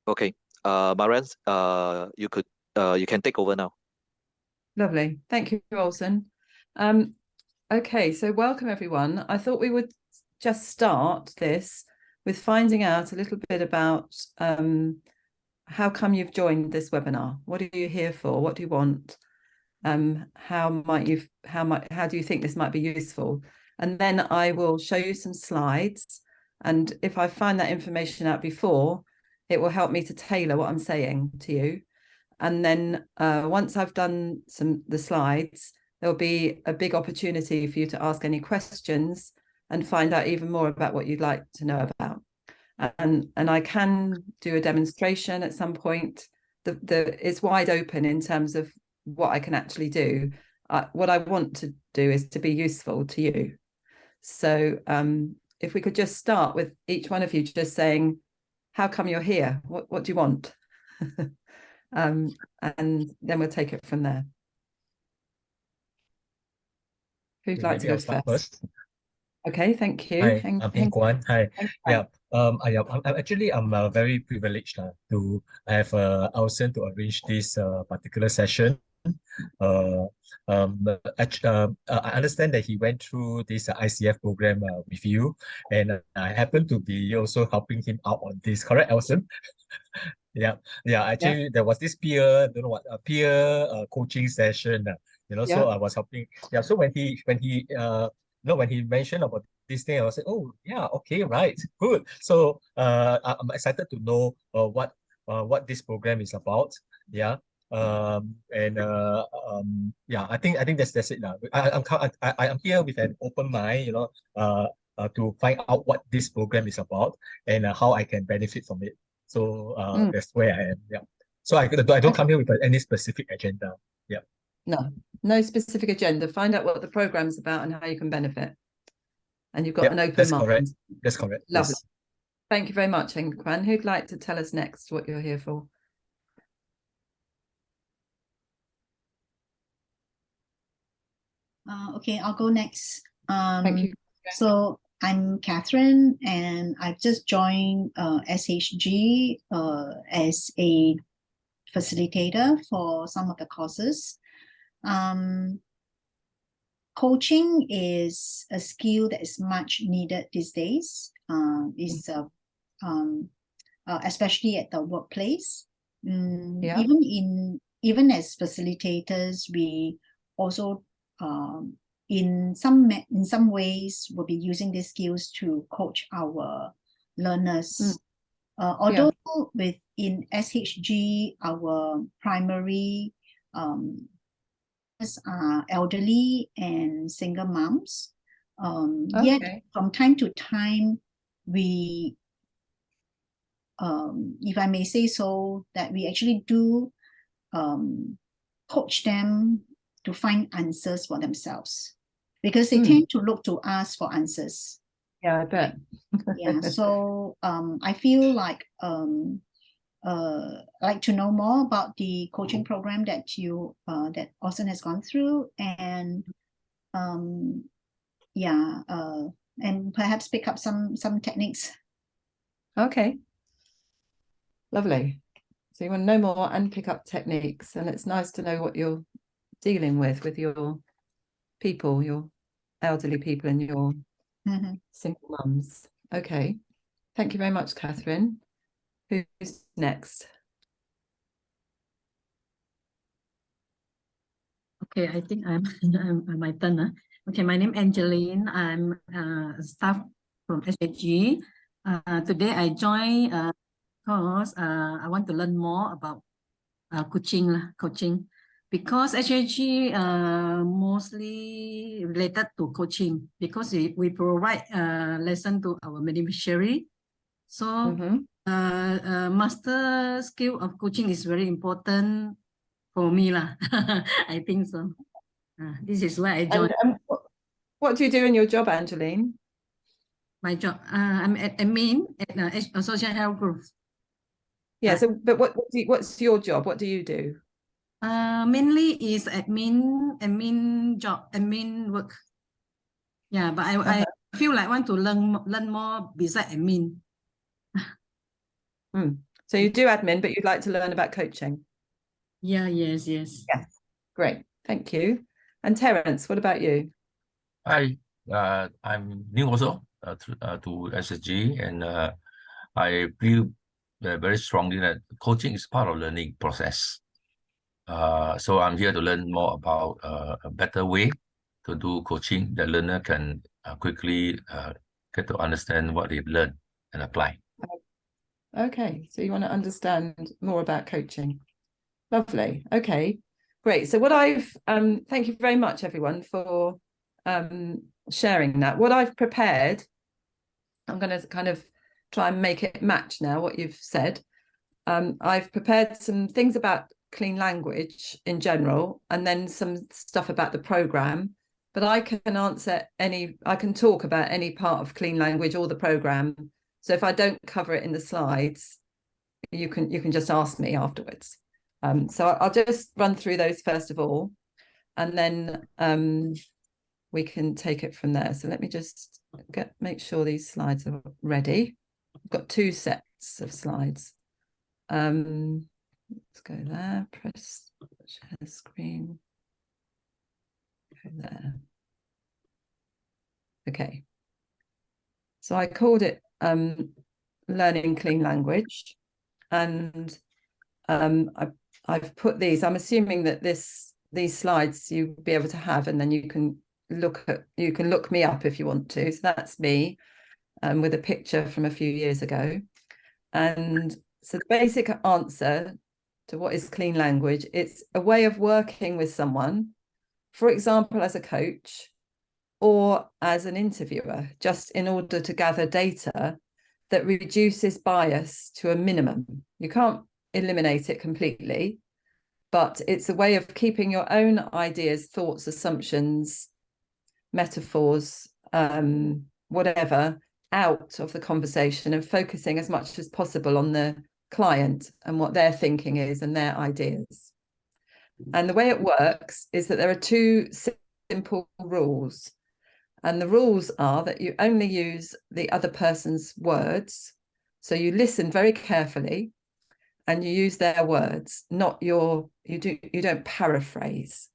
Okay. Marianne, you can take over now. Lovely. Thank you, Olsen. Okay, so welcome everyone. I thought we would just start this with finding out a little bit about how come you've joined this webinar? What are you here for? What do you want? How do you think this might be useful? And then I will show you some slides. And if I find that information out before, it will help me to tailor what I'm saying to you. And then once I've done the slides, there'll be a big opportunity for you to ask any questions and find out even more about what you'd like to know about. And I can do a demonstration at some point. It's wide open in terms of what I can actually do. What I want to do is to be useful to you. So if we could just start with each one of you just saying, how come you're here? What do you want? And then we'll take it from there. Who'd like to go first? Okay, thank you. Hi, I'm Heng Guan. Hi. Yeah. I'm very privileged to have Alson to arrange this particular session. I understand that he went through this ICF program with you, and I happen to be also helping him out on this. Correct, Alson? Yeah. Actually, there was this peer coaching session. So I was helping. Yeah. So when he mentioned about this thing, I was like, oh yeah, okay, right, good. So I'm excited to know what this program is about. Yeah. I think that's it now. I'm here with an open mind, to find out what this program is about and how I can benefit from it. So that's where I am. Yeah. So I don't come here with any specific agenda. Yeah. No specific agenda. Find out what the program's about and how you can benefit. And you've got an open mind. That's correct. Lovely. Yes. Thank you very much, Heng Guan. Who'd like to tell us next what you're here for? Okay, I'll go next. Thank you. So I'm Catherine, and I've just joined SHG as a facilitator for some of the courses. Coaching is a skill that is much needed these days, especially at the workplace. Even as facilitators, we also in some ways will be using these skills to coach our learners. Although within SHG, our primary are elderly and single moms. Yet from time to time, we, if I may say so, that we actually do coach them to find answers for themselves, because they tend to look to us for answers. Yeah, I bet. Yeah, so I feel like to know more about the coaching program that that Austin has gone through, and and perhaps pick up some techniques. Okay, lovely. So you want to know more and pick up techniques, and it's nice to know what you're dealing with your people, your elderly people and your single mums. Okay, thank you very much, Catherine. Who's next? Okay, I think I'm my turn. Okay, my name is Angeline. I'm staff from SHG. Today I joined because I want to learn more about coaching, because SHG mostly related to coaching, because we provide lesson to our beneficiary. So master skill of coaching is very important for me lah. I think so. This is why I joined. What do you do in your job, Angeline? My job, I'm admin at a social health group. Yeah. So, but what's your job? What do you do? Mainly is admin job, admin work. Yeah, but I feel like want to learn more beside admin. So you do admin, but you'd like to learn about coaching. Yeah, yes, yes. Yeah. Great, thank you. And Terence, what about you? Hi, I'm new also to SSG, and I feel very strongly that coaching is part of learning process. So I'm here to learn more about a better way to do coaching that learner can quickly get to understand what they've learned and apply. Okay, so you want to understand more about coaching. Lovely. Okay, great. So what I've thank you very much everyone for sharing that. What I've prepared, I'm going to kind of try and make it match now what you've said. I've prepared some things about clean language in general, and then some stuff about the program. But I can talk about any part of clean language or the program. So if I don't cover it in the slides, you can just ask me afterwards. So I'll just run through those first of all, and then we can take it from there. So let me just make sure these slides are ready. I've got 2 sets of slides. Let's go there, press share screen. Go there. Okay. So I called it learning clean language, and I've put these. I'm assuming that these slides you'll be able to have, and then you can look me up if you want to. So that's me with a picture from a few years ago. And so the basic answer to what is clean language, it's a way of working with someone, for example, as a coach or as an interviewer, just in order to gather data that reduces bias to a minimum. You can't eliminate it completely, but it's a way of keeping your own ideas, thoughts, assumptions, metaphors, whatever, out of the conversation, and focusing as much as possible on the client and what their thinking is and their ideas. And the way it works is that there are 2 simple rules. And the rules are that you only use the other person's words. So you listen very carefully and you use their words, not you don't paraphrase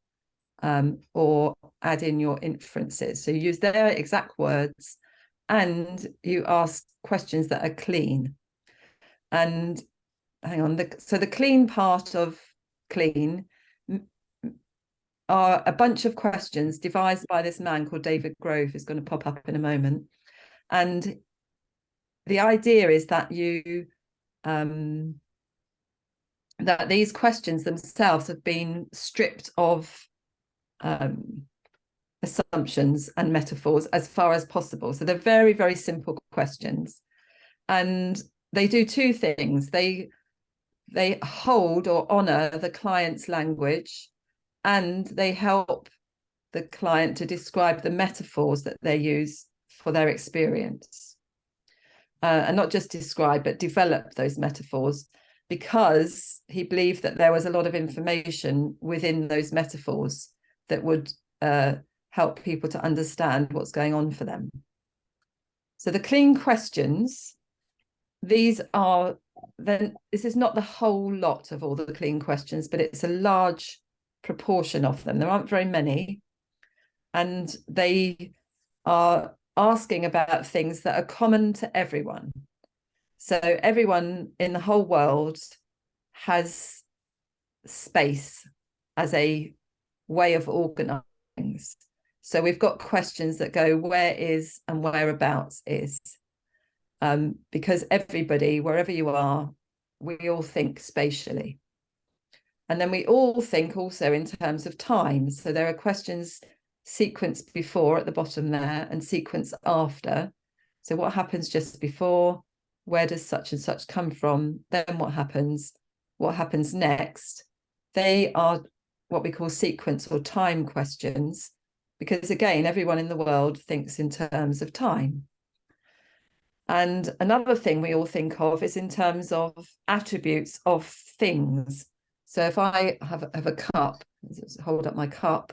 or add in your inferences. So you use their exact words, and you ask questions that are clean. And hang on, so the clean part of clean are a bunch of questions devised by this man called David Grove, who's going to pop up in a moment. And the idea is that that these questions themselves have been stripped of assumptions and metaphors as far as possible. So they're very, very simple questions. And they do 2 things. They hold or honor the client's language, and they help the client to describe the metaphors that they use for their experience. And not just describe, but develop those metaphors, because he believed that there was a lot of information within those metaphors that would help people to understand what's going on for them. So the clean questions, this is not the whole lot of all the clean questions, but it's a large proportion of them. There aren't very many, and they are asking about things that are common to everyone. So everyone in the whole world has space as a way of organizing things. So we've got questions that go, where is and whereabouts is, because everybody, wherever you are, we all think spatially. And then we all think also in terms of time. So there are questions sequence before at the bottom there and sequence after. So what happens just before? Where does such and such come from? Then what happens? What happens next? They are what we call sequence or time questions, because again, everyone in the world thinks in terms of time. And another thing we all think of is in terms of attributes of things. So if I have a cup, hold up my cup,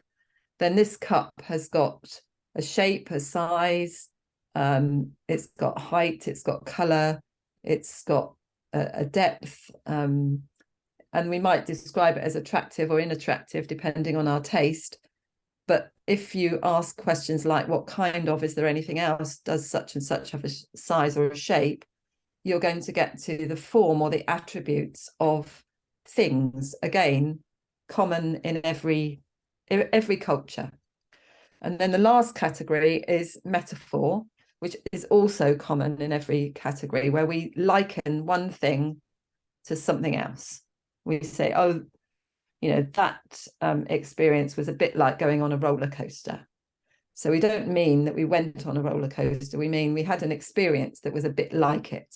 then this cup has got a shape, a size, it's got height, it's got color, it's got a depth, and we might describe it as attractive or unattractive depending on our taste. But if you ask questions like what kind of, is there anything else, does such and such have a size or a shape, you're going to get to the form or the attributes of things, again, common in every culture. And then the last category is metaphor, which is also common in every category, where we liken one thing to something else. We say, oh, you know, that experience was a bit like going on a roller coaster. So we don't mean that we went on a roller coaster. We mean we had an experience that was a bit like it.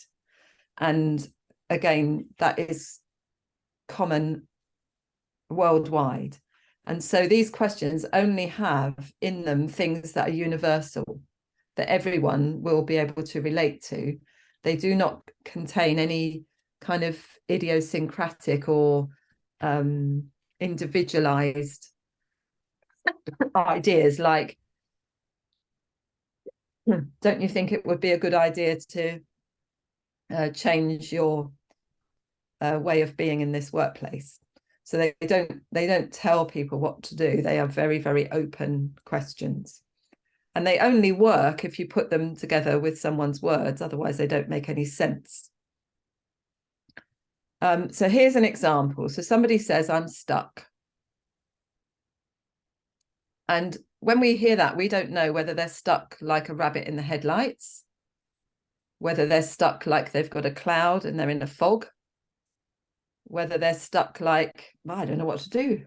And again, that is common worldwide. And so these questions only have in them things that are universal, that everyone will be able to relate to. They do not contain any kind of idiosyncratic or individualized ideas like, don't you think it would be a good idea to change your way of being in this workplace? So they don't tell people what to do. They are very, very open questions. And they only work if you put them together with someone's words, otherwise they don't make any sense. So here's an example. So somebody says, I'm stuck. And when we hear that, we don't know whether they're stuck like a rabbit in the headlights, whether they're stuck like they've got a cloud and they're in a fog, whether they're stuck like, I don't know what to do,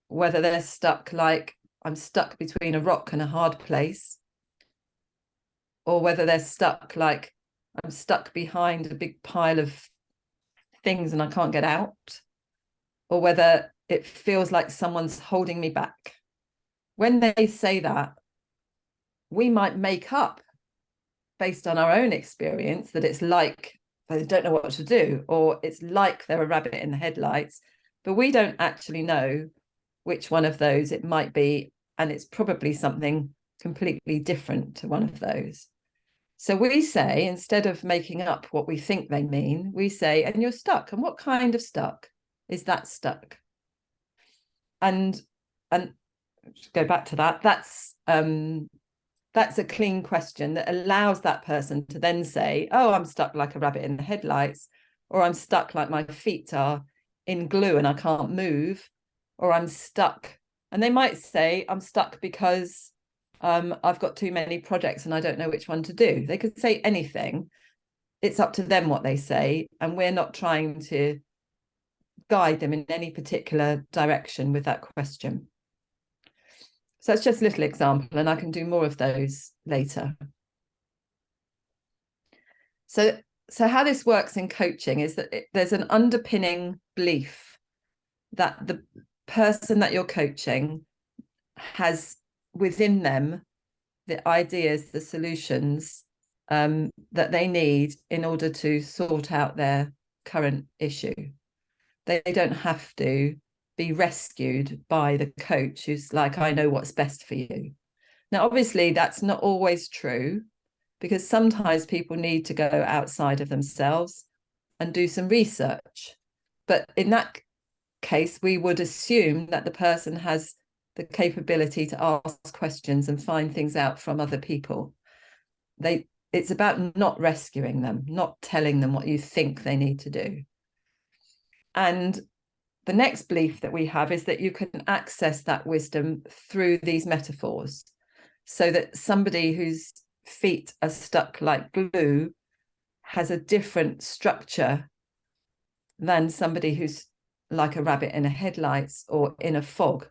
whether they're stuck like, I'm stuck between a rock and a hard place, or whether they're stuck like, I'm stuck behind a big pile of things and I can't get out, or whether it feels like someone's holding me back. When they say that, we might make up based on our own experience that it's like they don't know what to do, or it's like they're a rabbit in the headlights, but we don't actually know which one of those it might be, and it's probably something completely different to one of those. So we say, instead of making up what we think they mean, we say, and you're stuck. And what kind of stuck is that stuck? And go back to that. That's a clean question that allows that person to then say, oh, I'm stuck like a rabbit in the headlights, or I'm stuck like my feet are in glue and I can't move, or I'm stuck. And they might say, I'm stuck because I've got too many projects and I don't know which one to do. They could say anything. It's up to them what they say. And we're not trying to guide them in any particular direction with that question. So that's just a little example, and I can do more of those later. So how this works in coaching is that there's an underpinning belief that the person that you're coaching has within them the ideas, the solutions that they need in order to sort out their current issue. They don't have to be rescued by the coach who's like, I know what's best for you. Now, obviously, that's not always true, because sometimes people need to go outside of themselves and do some research. But in that case, we would assume that the person has the capability to ask questions and find things out from other people. It's about not rescuing them, not telling them what you think they need to do. And the next belief that we have is that you can access that wisdom through these metaphors, so that somebody whose feet are stuck like glue has a different structure than somebody who's like a rabbit in a headlights or in a fog,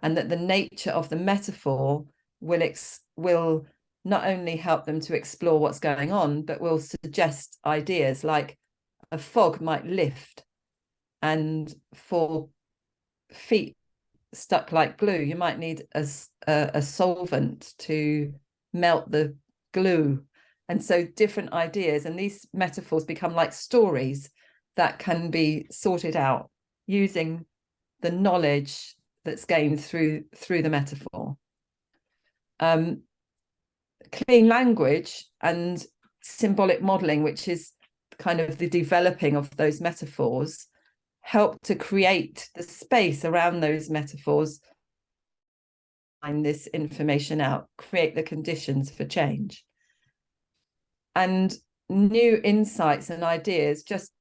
and that the nature of the metaphor will not only help them to explore what's going on, but will suggest ideas like a fog might lift. And for feet stuck like glue, you might need a solvent to melt the glue. And so different ideas, and these metaphors become like stories that can be sorted out using the knowledge that's gained through the metaphor. Clean language and symbolic modeling, which is kind of the developing of those metaphors, help to create the space around those metaphors, find this information out, create the conditions for change. And new insights and ideas just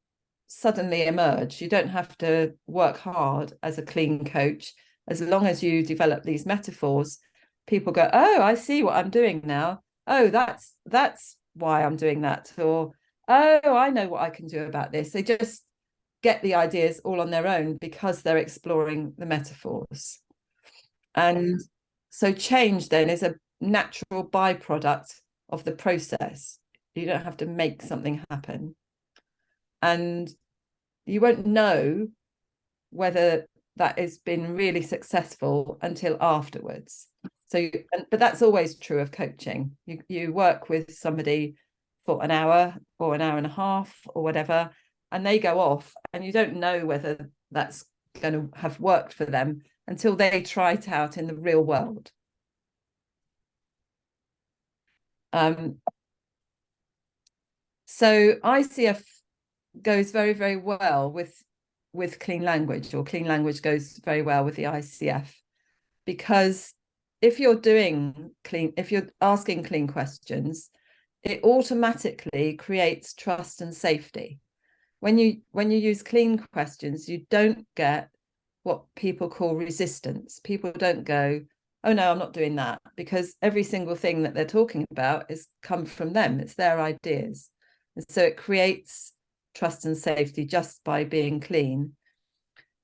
suddenly emerge. You don't have to work hard as a clean coach. As long as you develop these metaphors, people go, oh, I see what I'm doing now. Oh, that's why I'm doing that. Or, oh, I know what I can do about this. They just get the ideas all on their own because they're exploring the metaphors. And so change then is a natural byproduct of the process. You don't have to make something happen. And you won't know whether that has been really successful until afterwards. So, but that's always true of coaching. You work with somebody for an hour or an hour and a half or whatever, and they go off, and you don't know whether that's going to have worked for them until they try it out in the real world. So ICF goes very, very well with clean language, or clean language goes very well with the ICF, because if you're asking clean questions, it automatically creates trust and safety. When you use clean questions, you don't get what people call resistance. People don't go, oh no, I'm not doing that, because every single thing that they're talking about is come from them. It's their ideas. And so it creates trust and safety just by being clean.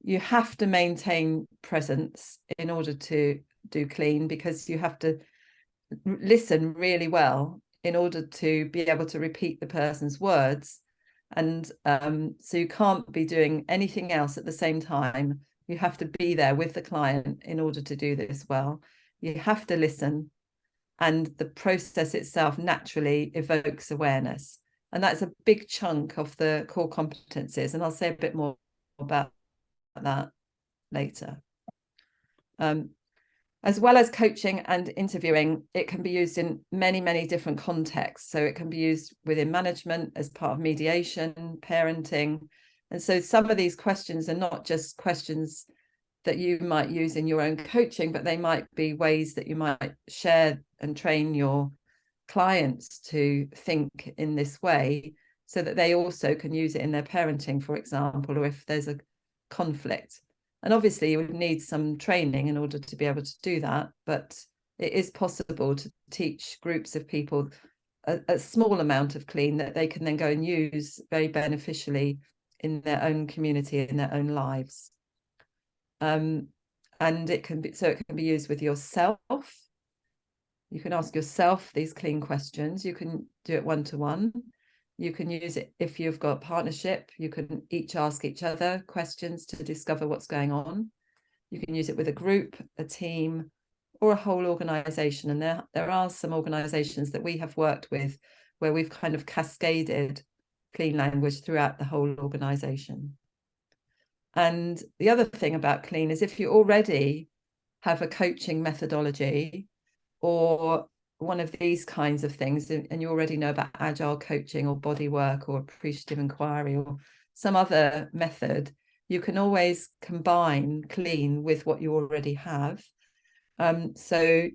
You have to maintain presence in order to do clean, because you have to listen really well in order to be able to repeat the person's words. And so you can't be doing anything else at the same time. You have to be there with the client in order to do this well. You have to listen, and the process itself naturally evokes awareness. And that's a big chunk of the core competencies. And I'll say a bit more about that later. As well as coaching and interviewing, it can be used in many, many different contexts. So it can be used within management, as part of mediation, parenting. And so some of these questions are not just questions that you might use in your own coaching, but they might be ways that you might share and train your clients to think in this way, so that they also can use it in their parenting, for example, or if there's a conflict. And obviously you would need some training in order to be able to do that, but it is possible to teach groups of people a small amount of clean that they can then go and use very beneficially in their own community, in their own lives. And it can be used with yourself. You can ask yourself these clean questions. You can do it one-to-one. You can use it if you've got partnership. You can each ask each other questions to discover what's going on. You can use it with a group, a team, or a whole organization. And there are some organizations that we have worked with where we've kind of cascaded clean language throughout the whole organization. And the other thing about clean is if you already have a coaching methodology or one of these kinds of things, and you already know about agile coaching or body work or appreciative inquiry or some other method, you can always combine clean with what you already have. And to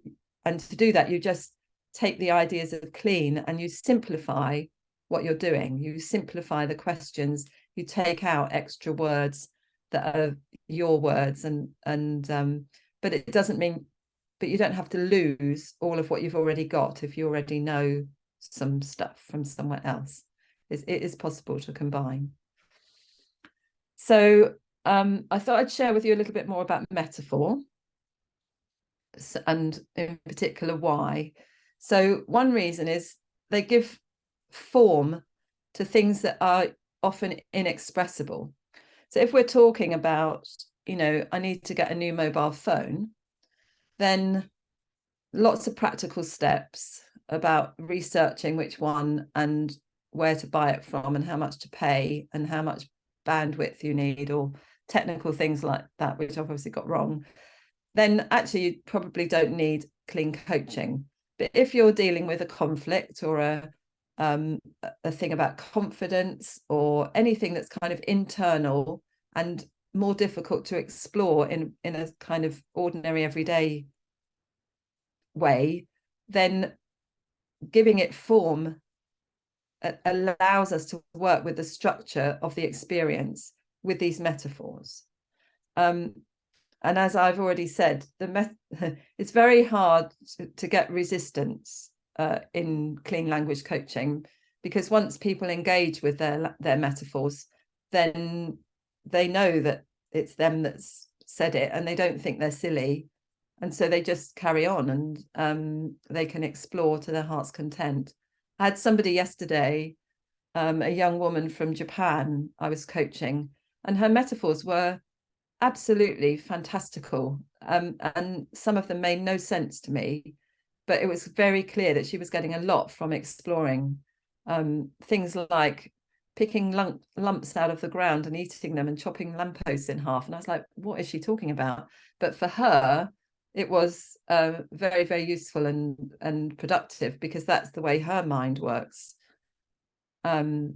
do that, you just take the ideas of clean and you simplify what you're doing. You simplify the questions, you take out extra words that are your words, but it doesn't mean, but you don't have to lose all of what you've already got if you already know some stuff from somewhere else. It is possible to combine. So I thought I'd share with you a little bit more about metaphor, and in particular why. So one reason is they give form to things that are often inexpressible. So if we're talking about, I need to get a new mobile phone, then lots of practical steps about researching which one and where to buy it from and how much to pay and how much bandwidth you need, or technical things like that, which I've obviously got wrong, then actually you probably don't need clean coaching. But if you're dealing with a conflict or a thing about confidence, or anything that's kind of internal and more difficult to explore in a kind of ordinary everyday way, then giving it form allows us to work with the structure of the experience with these metaphors. And as I've already said, it's very hard to get resistance in clean language coaching, because once people engage with their metaphors, then they know that it's them that's said it, and they don't think they're silly, and so they just carry on, and they can explore to their heart's content. I had somebody yesterday, a young woman from Japan I was coaching, and her metaphors were absolutely fantastical, and some of them made no sense to me, but it was very clear that she was getting a lot from exploring things like picking lumps out of the ground and eating them, and chopping lampposts in half. And I was like, what is she talking about? But for her, it was very, very useful and productive, because that's the way her mind works. The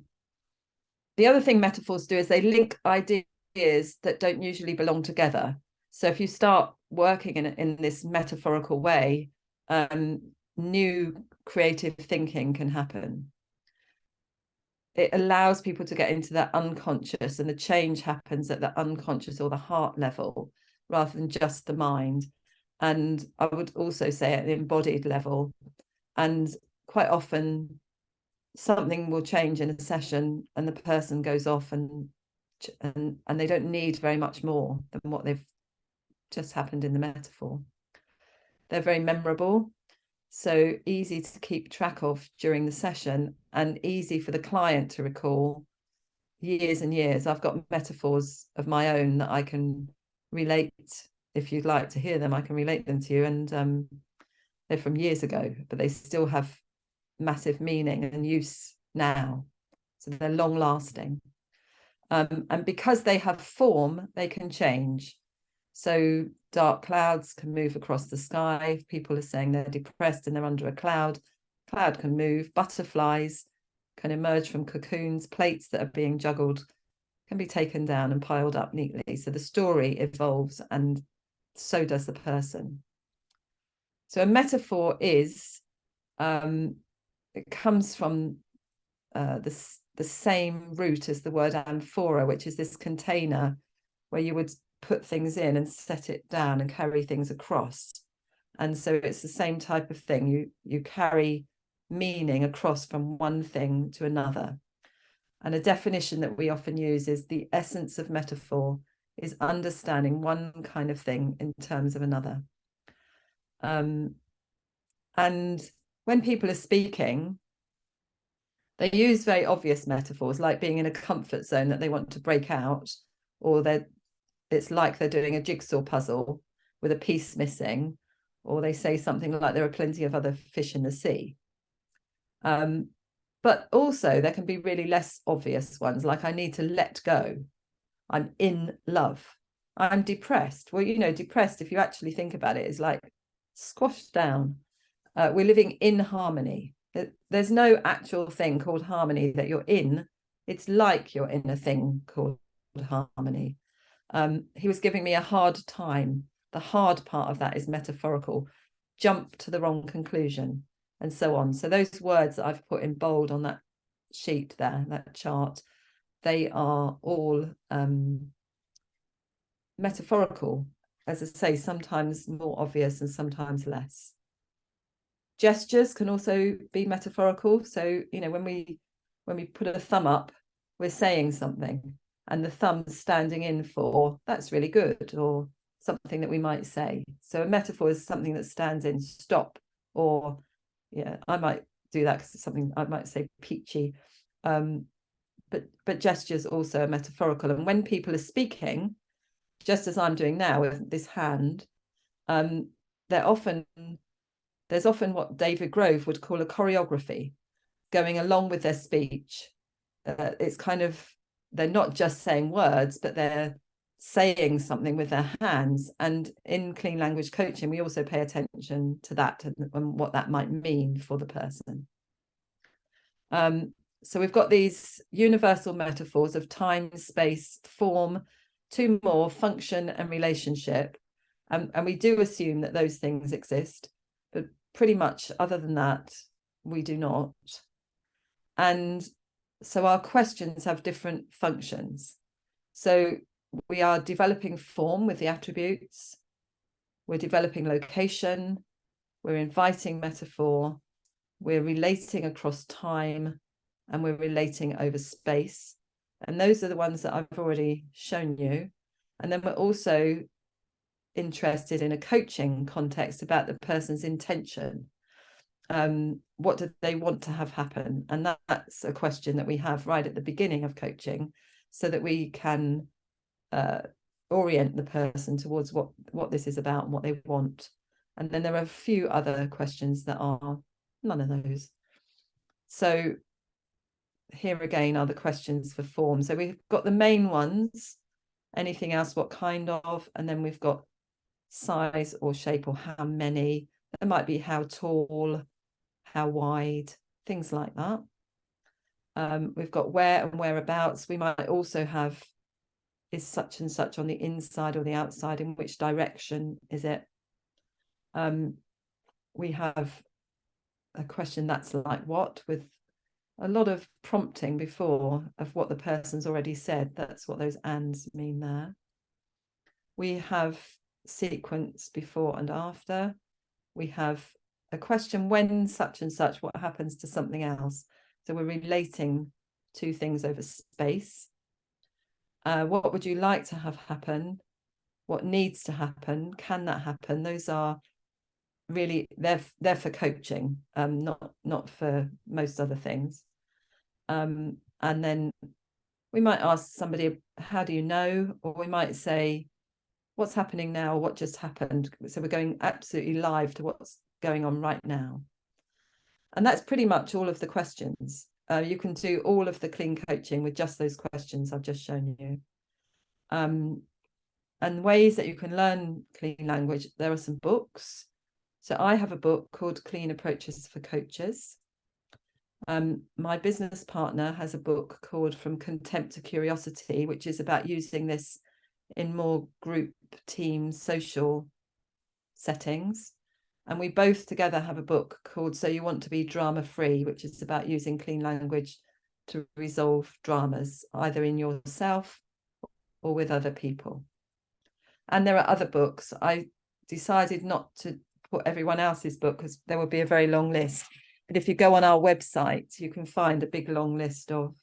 other thing metaphors do is they link ideas that don't usually belong together. So if you start working in this metaphorical way, new creative thinking can happen. It allows people to get into that unconscious, and the change happens at the unconscious or the heart level rather than just the mind. And I would also say at the embodied level. And quite often something will change in a session, and the person goes off and they don't need very much more than what they've just happened in the metaphor. They're very memorable, so easy to keep track of during the session, and easy for the client to recall years and years. I've got metaphors of my own that I can relate. If you'd like to hear them, I can relate them to you, and they're from years ago, but they still have massive meaning and use now, so they're long lasting. And because they have form, they can change. So dark clouds can move across the sky. If people are saying they're depressed and they're under a cloud can move. Butterflies can emerge from cocoons. Plates that are being juggled can be taken down and piled up neatly. So the story evolves, and so does the person. So a metaphor is, it comes from the same root as the word amphora, which is this container where you would put things in and set it down and carry things across. And so it's the same type of thing. You carry meaning across from one thing to another. And a definition that we often use is the essence of metaphor is understanding one kind of thing in terms of another. And when people are speaking, they use very obvious metaphors, like being in a comfort zone that they want to break out, or it's like they're doing a jigsaw puzzle with a piece missing, or they say something like there are plenty of other fish in the sea. But also there can be really less obvious ones, like I need to let go. I'm in love. I'm depressed. Well, depressed, if you actually think about it, is like squashed down. We're living in harmony. There's no actual thing called harmony that you're in. It's like you're in a thing called harmony. He was giving me a hard time. The hard part of that is metaphorical. Jump to the wrong conclusion, and so on. So those words that I've put in bold on that sheet there, that chart, they are all metaphorical. As I say, sometimes more obvious and sometimes less. Gestures can also be metaphorical. So, when we put a thumb up, we're saying something, and the thumb's standing in for that's really good, or something that we might say. So a metaphor is something that stands in stop, or I might do that because it's something I might say peachy. But gestures also are metaphorical. And when people are speaking, just as I'm doing now with this hand, there's often what David Grove would call a choreography going along with their speech. It's kind of, they're not just saying words, but they're saying something with their hands. And in clean language coaching, we also pay attention to that and what that might mean for the person. So we've got these universal metaphors of time, space, form, two more, function and relationship. And we do assume that those things exist, but pretty much other than that, we do not. And so our questions have different functions. So we are developing form with the attributes, we're developing location, we're inviting metaphor, we're relating across time, and we're relating over space. And those are the ones that I've already shown you. And then we're also interested in a coaching context about the person's intention. What do they want to have happen? And that's a question that we have right at the beginning of coaching, so that we can orient the person towards what this is about and what they want. And then there are a few other questions that are none of those. So here again are the questions for form. So we've got the main ones, anything else, what kind of, and then we've got size or shape or how many. There might be how tall, how wide, things like that. We've got where and whereabouts. We might also have, is such and such on the inside or the outside, in which direction is it? We have a question that's like what, with a lot of prompting before of what the person's already said. That's what those ands mean there. We have sequence before and after. We have a question when such and such, what happens to something else? So we're relating two things over space. What would you like to have happen? What needs to happen? Can that happen? Those are really, they're for coaching, not for most other things. And then we might ask somebody, how do you know? Or we might say, what's happening now? What just happened? So we're going absolutely live to what's going on right now. And that's pretty much all of the questions. You can do all of the clean coaching with just those questions I've just shown you. And ways that you can learn clean language, there are some books. So I have a book called Clean Approaches for Coaches. My business partner has a book called From Contempt to Curiosity, which is about using this in more group, team, social settings. And we both together have a book called So You Want to Be Drama Free, which is about using clean language to resolve dramas, either in yourself or with other people. And there are other books. I decided not to put everyone else's book because there would be a very long list. But if you go on our website, you can find a big long list of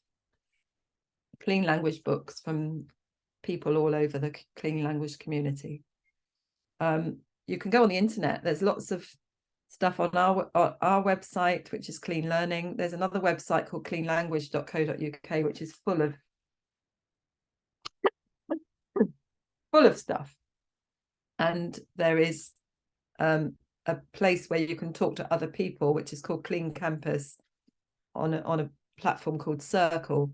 clean language books from people all over the clean language community. You can go on the internet. There's lots of stuff on our website, which is Clean Learning. There's another website called cleanlanguage.co.uk, which is full of stuff. And there is a place where you can talk to other people, which is called Clean Campus, on a platform called Circle.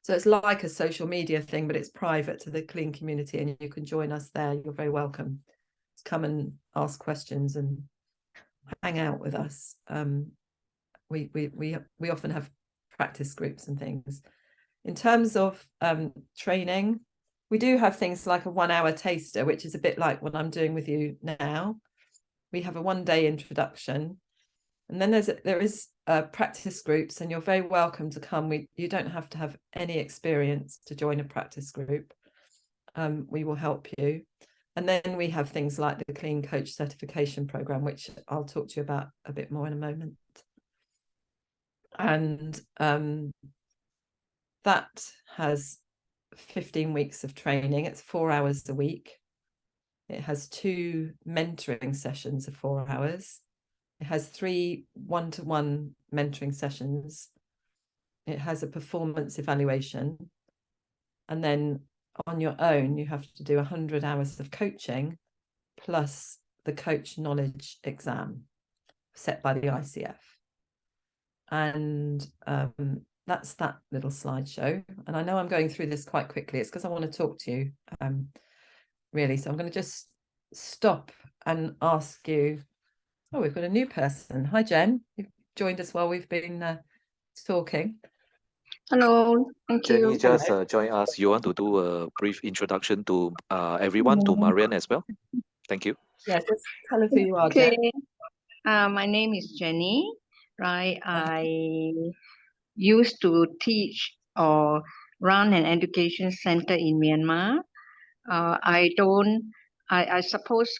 So it's like a social media thing, but it's private to the clean community, and you can join us there. You're very welcome to come and ask questions and hang out with us. We often have practice groups and things. In terms of training, we do have things like a 1-hour taster, which is a bit like what I'm doing with you now. We have a 1-day introduction, and then there is practice groups, and you're very welcome to come. You don't have to have any experience to join a practice group. We will help you. And then we have things like the Clean Coach Certification Program, which I'll talk to you about a bit more in a moment. And that has 15 weeks of training. It's 4 hours a week. It has 2 mentoring sessions of 4 hours. It has 3 one-to-one mentoring sessions. It has a performance evaluation. And then on your own, you have to do 100 hours of coaching plus the coach knowledge exam set by the ICF. And that's that little slideshow. And I know I'm going through this quite quickly. It's because I want to talk to you, really. So I'm going to just stop and ask you. Oh, we've got a new person. Hi, Jen. You've joined us while we've been talking. Hello, thank Jenny you. just joined us. You want to do a brief introduction to everyone, to Marian as well? Thank you. Yeah, just tell us who you are, Okay, Jen. my name is Jenny, right? I used to teach or run an education center in Myanmar. I suppose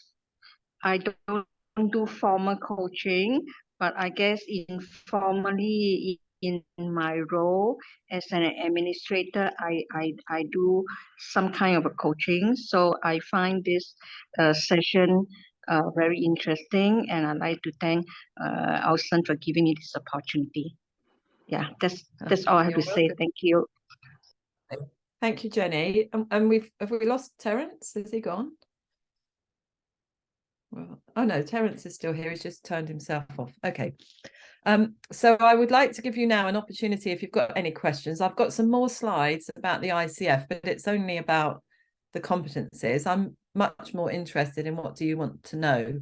I don't do formal coaching, but I guess informally in my role as an administrator, I do some kind of a coaching. So I find this session very interesting, and I'd like to thank Alson for giving me this opportunity. Yeah, that's all I have You're to say. welcome. Thank you. Thank you, Jenny. And have we lost Terence? Is he gone? Well, oh no, Terence is still here. He's just turned himself off. Okay. So I would like to give you now an opportunity if you've got any questions. I've got some more slides about the ICF, but it's only about the competencies. I'm much more interested in what do you want to know?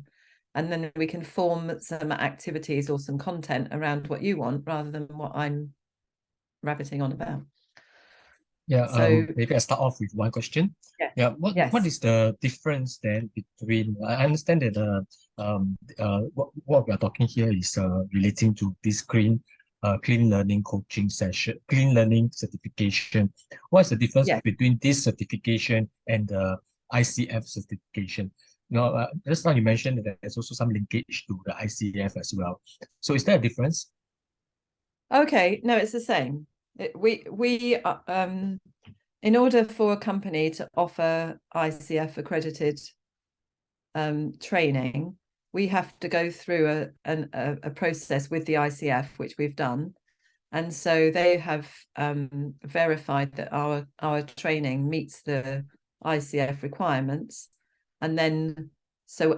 And then we can form some activities or some content around what you want rather than what I'm rabbiting on about. Yeah, So maybe I start off with one question. Yeah. Yeah, what Yes. is the difference then between, I understand that what we are talking here is relating to this clean learning coaching session, clean learning certification. What is the difference Yeah. between this certification and the ICF certification? Now, just now you mentioned that there's also some linkage to the ICF as well. So is there a difference? Okay, no, it's the same. In order for a company to offer ICF accredited training, we have to go through a process with the ICF, which we've done. And so they have verified that our training meets the ICF requirements. And then, so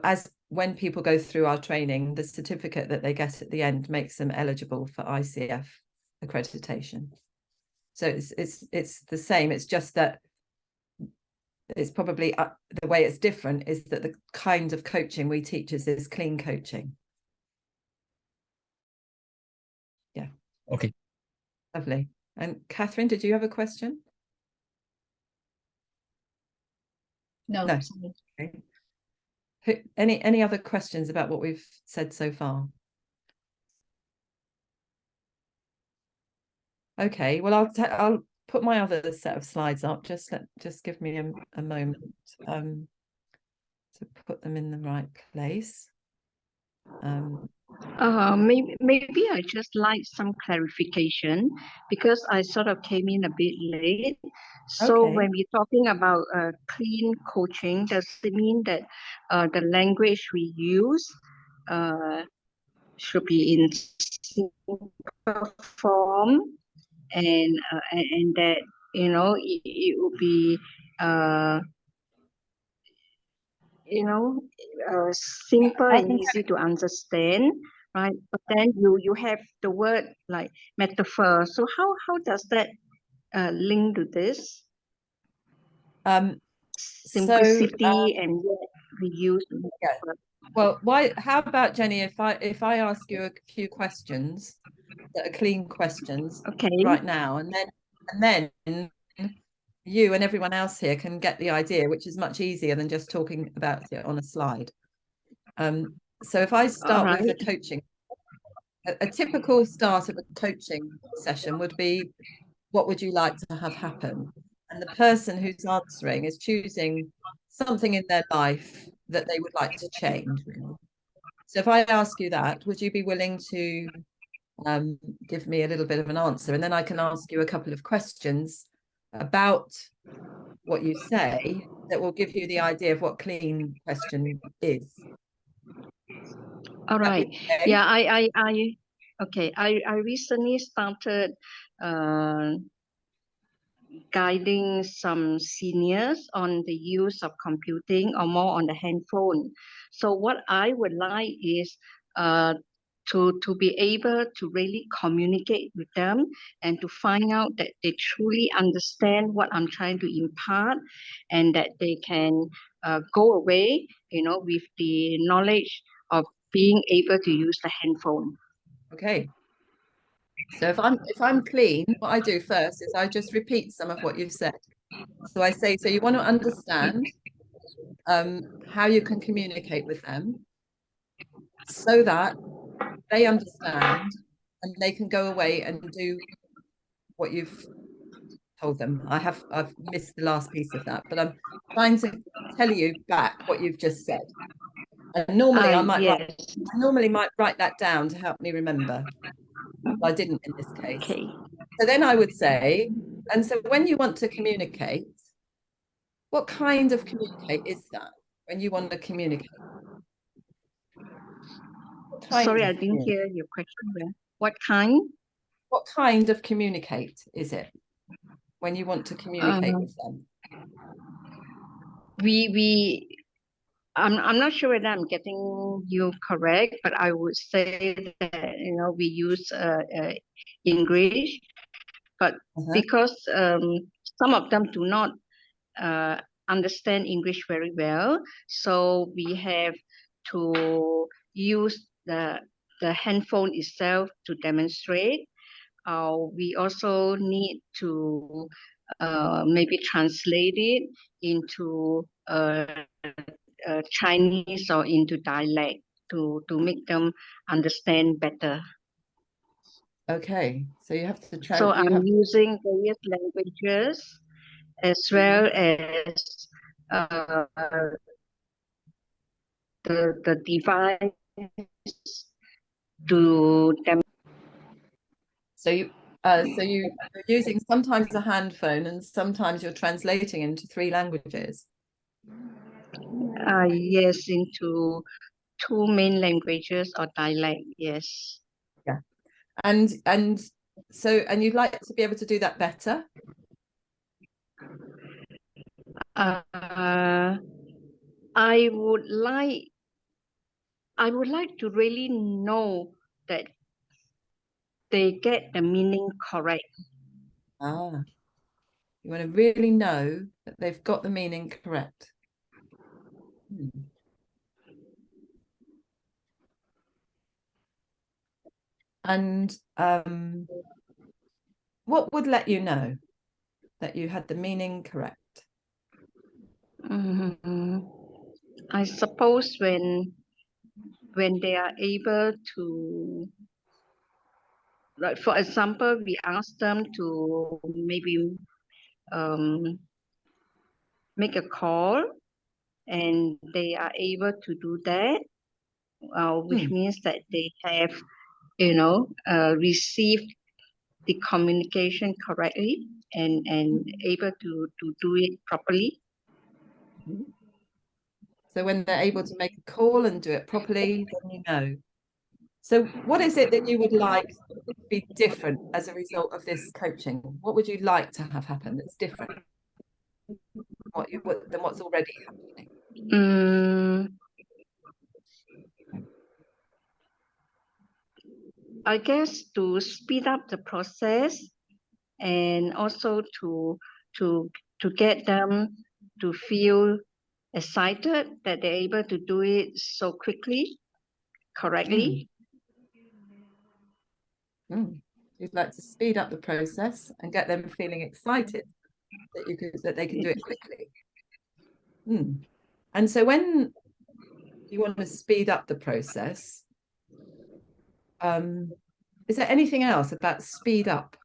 when people go through our training, the certificate that they get at the end makes them eligible for ICF accreditation. So it's the same. It's just that it's probably the way it's different is that the kind of coaching we teach is this clean coaching. Yeah. Okay. Lovely. And Catherine, did you have a question? No, No. sorry. Okay. Any other questions about what we've said so far? Okay, well, I'll put my other set of slides up. Just give me a moment to put them in the right place. Maybe I just like some clarification because I sort of came in a bit late. So Okay. when we're talking about clean coaching, does it mean that the language we use should be in simple form, and that it would be simple and easy to understand, right? But then you have the word like metaphor. So how does that link to this? Simplicity and yet we use. Yeah. Well, how about Jenny, if I ask you a few questions that are clean questions right now, and then you and everyone else here can get the idea, which is much easier than just talking about it on a slide. So if I start with the coaching, a typical start of a coaching session would be, what would you like to have happen? And the person who's answering is choosing something in their life that they would like to change. So if I ask you that, would you be willing to give me a little bit of an answer? And then I can ask you a couple of questions about what you say that will give you the idea of what clean question is. All right. Okay? Yeah, I recently started guiding some seniors on the use of computing or more on the handphone. So what I would like is to be able to really communicate with them and to find out that they truly understand what I'm trying to impart, and that they can go away, with the knowledge of being able to use the handphone. Okay. So if I'm clean, what I do first is I just repeat some of what you've said. So I say, so you want to understand how you can communicate with them so that they understand and they can go away and do what you've told them. I've missed the last piece of that, but I'm trying to tell you back what you've just said. And normally I might write that down to help me remember. But I didn't in this case. Okay. So then I would say, and so when you want to communicate, what kind of communicate is that when you want to communicate? Sorry, I didn't hear your question well. What kind? What kind of communicate is it when you want to communicate with them? I'm not sure whether I'm getting you correct, but I would say that we use English, but because some of them do not understand English very well, so we have to use the handphone itself to demonstrate. We also need to maybe translate it into Chinese or into dialect to make them understand better. Okay, so you have to try. So I'm using various languages as well as the device to them. So you're using sometimes a handphone and sometimes you're translating into 3 languages. Yes, into 2 main languages or dialect. Yes. Yeah, and you'd like to be able to do that better. I would like to really know that they get the meaning correct. You want to really know that they've got the meaning correct. And what would let you know that you had the meaning correct? I suppose when they are able to, like for example, we ask them to maybe make a call and they are able to do that, which means that they have received the communication correctly and able to do it properly. So when they're able to make a call and do it properly, then you know. So what is it that you would like to be different as a result of this coaching? What would you like to have happen that's different than what's already happening? I guess to speed up the process and also to get them to feel excited that they're able to do it so quickly, correctly. You'd like to speed up the process and get them feeling excited that they can do it quickly. And so when you want to speed up the process, is there anything else about speed up?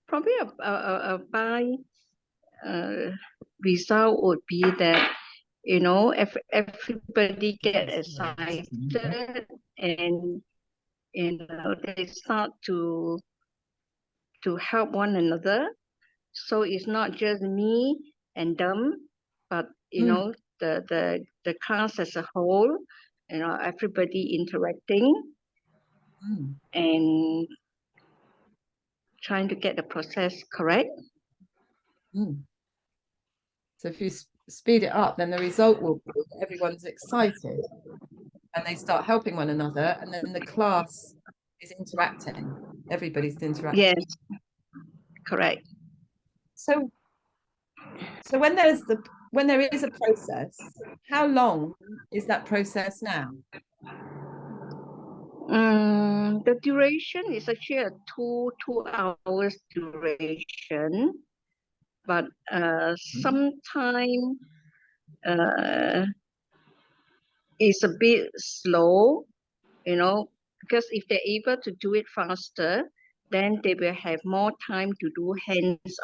Probably a by result would be that everybody get excited and they start to help one another. So it's not just me and them, but the class as a whole, everybody interacting and trying to get the process correct. So if you speed it up, then the result will be that everyone's excited and they start helping one another, and then the class is interacting. Everybody's interacting. Yes, correct. So when there's when there is a process, how long is that process now? The duration is actually a two hours duration, but sometime it's a bit slow, you know, because if they're able to do it faster, then they will have more time to do hands-on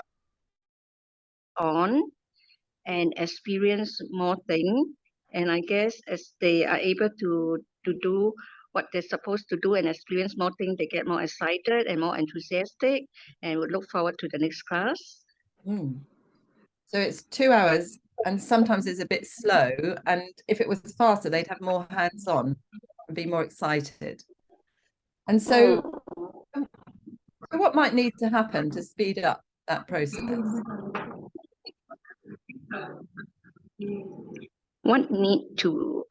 and experience more things. And I guess as they are able to do what they're supposed to do and experience more things, they get more excited and more enthusiastic and would look forward to the next class. So it's 2 hours, and sometimes it's a bit slow. And if it was faster, they'd have more hands-on and be more excited. And so what might need to happen to speed up that process? What need to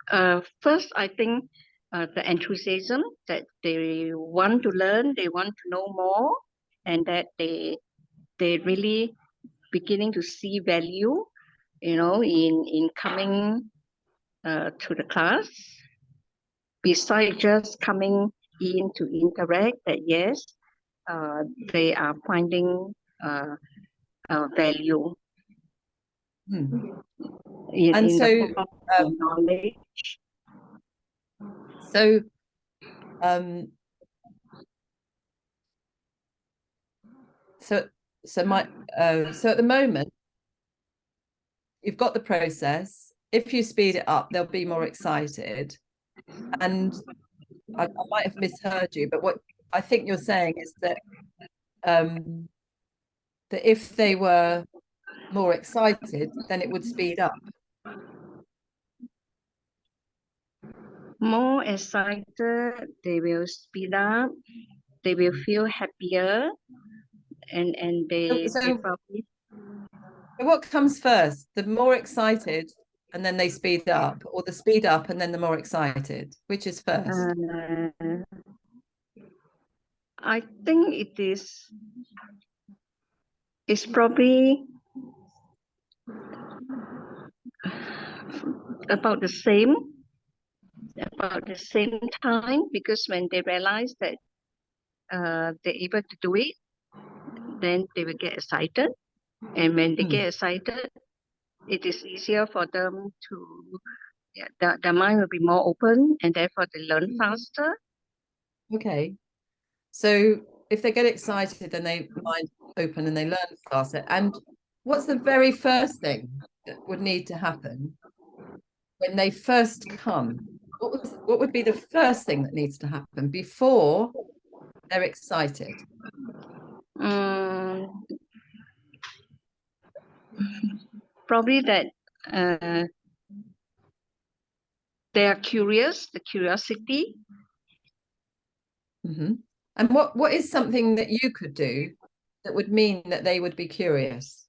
first, I think the enthusiasm that they want to learn, they want to know more, and that they really beginning to see value, you know, in coming to the class. Besides just coming in to interact, that yes, they are finding value. And so knowledge. So so at the moment, you've got the process. If you speed it up, they'll be more excited. And I might have misheard you, but what I think you're saying is that that if they were more excited, then it would speed up. More excited, they will speed up, they will feel happier, and they probably... What comes first, the more excited and then they speed up, or the speed up and then the more excited? Which is first? I think it's probably about the same time, because when they realize that they're able to do it, then they will get excited, and when they get excited, it is easier for them to, their mind will be more open, and therefore they learn faster. Okay, so if they get excited, then they mind open and they learn faster. And what's the very first thing that would need to happen when they first come? What would be the first thing that needs to happen before they're excited? Probably that they are curious, the curiosity. And what is something that you could do that would mean that they would be curious?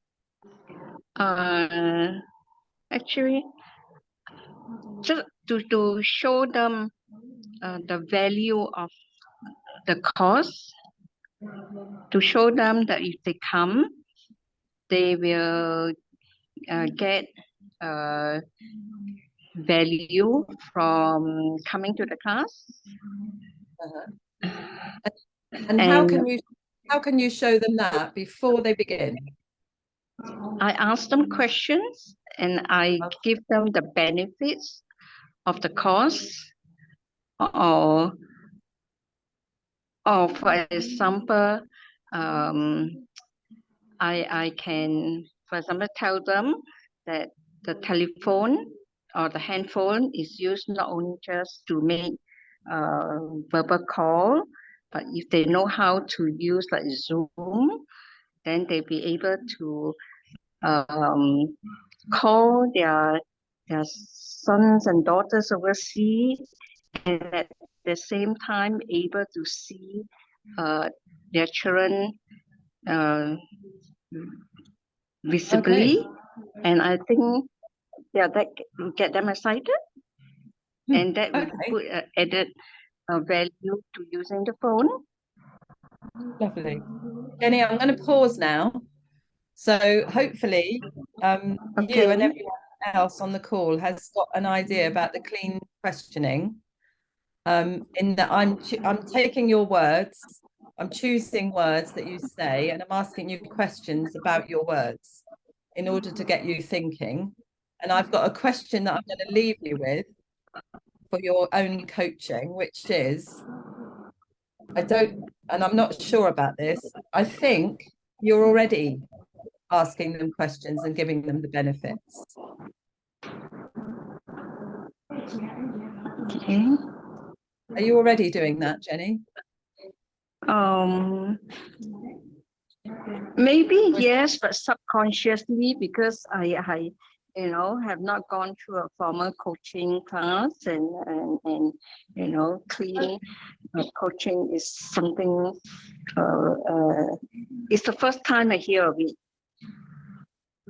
Actually, just to show them the value of the course, to show them that if they come, they will get value from coming to the class. And how can you show them that before they begin? I ask them questions and I give them the benefits of the course, or for example, I can, for example, tell them that the telephone or the handphone is used not only just to make verbal call, but if they know how to use like Zoom, then they'll be able to call their sons and daughters overseas, and at the same time able to see their children visibly. And I think that will get them excited, and that will put added value to using the phone. Lovely. Jenny, I'm going to pause now So hopefully you and everyone else on the call has got an idea about the clean questioning. In that I'm taking your words, I'm choosing words that you say, and I'm asking you questions about your words in order to get you thinking. And I've got a question that I'm going to leave you with for your own coaching, which is, I'm not sure about this. I think you're already asking them questions and giving them the benefits. Okay. Are you already doing that, Jenny? Maybe yes, but subconsciously, because I have not gone through a formal coaching class, and clean coaching is something. It's the first time I hear of it.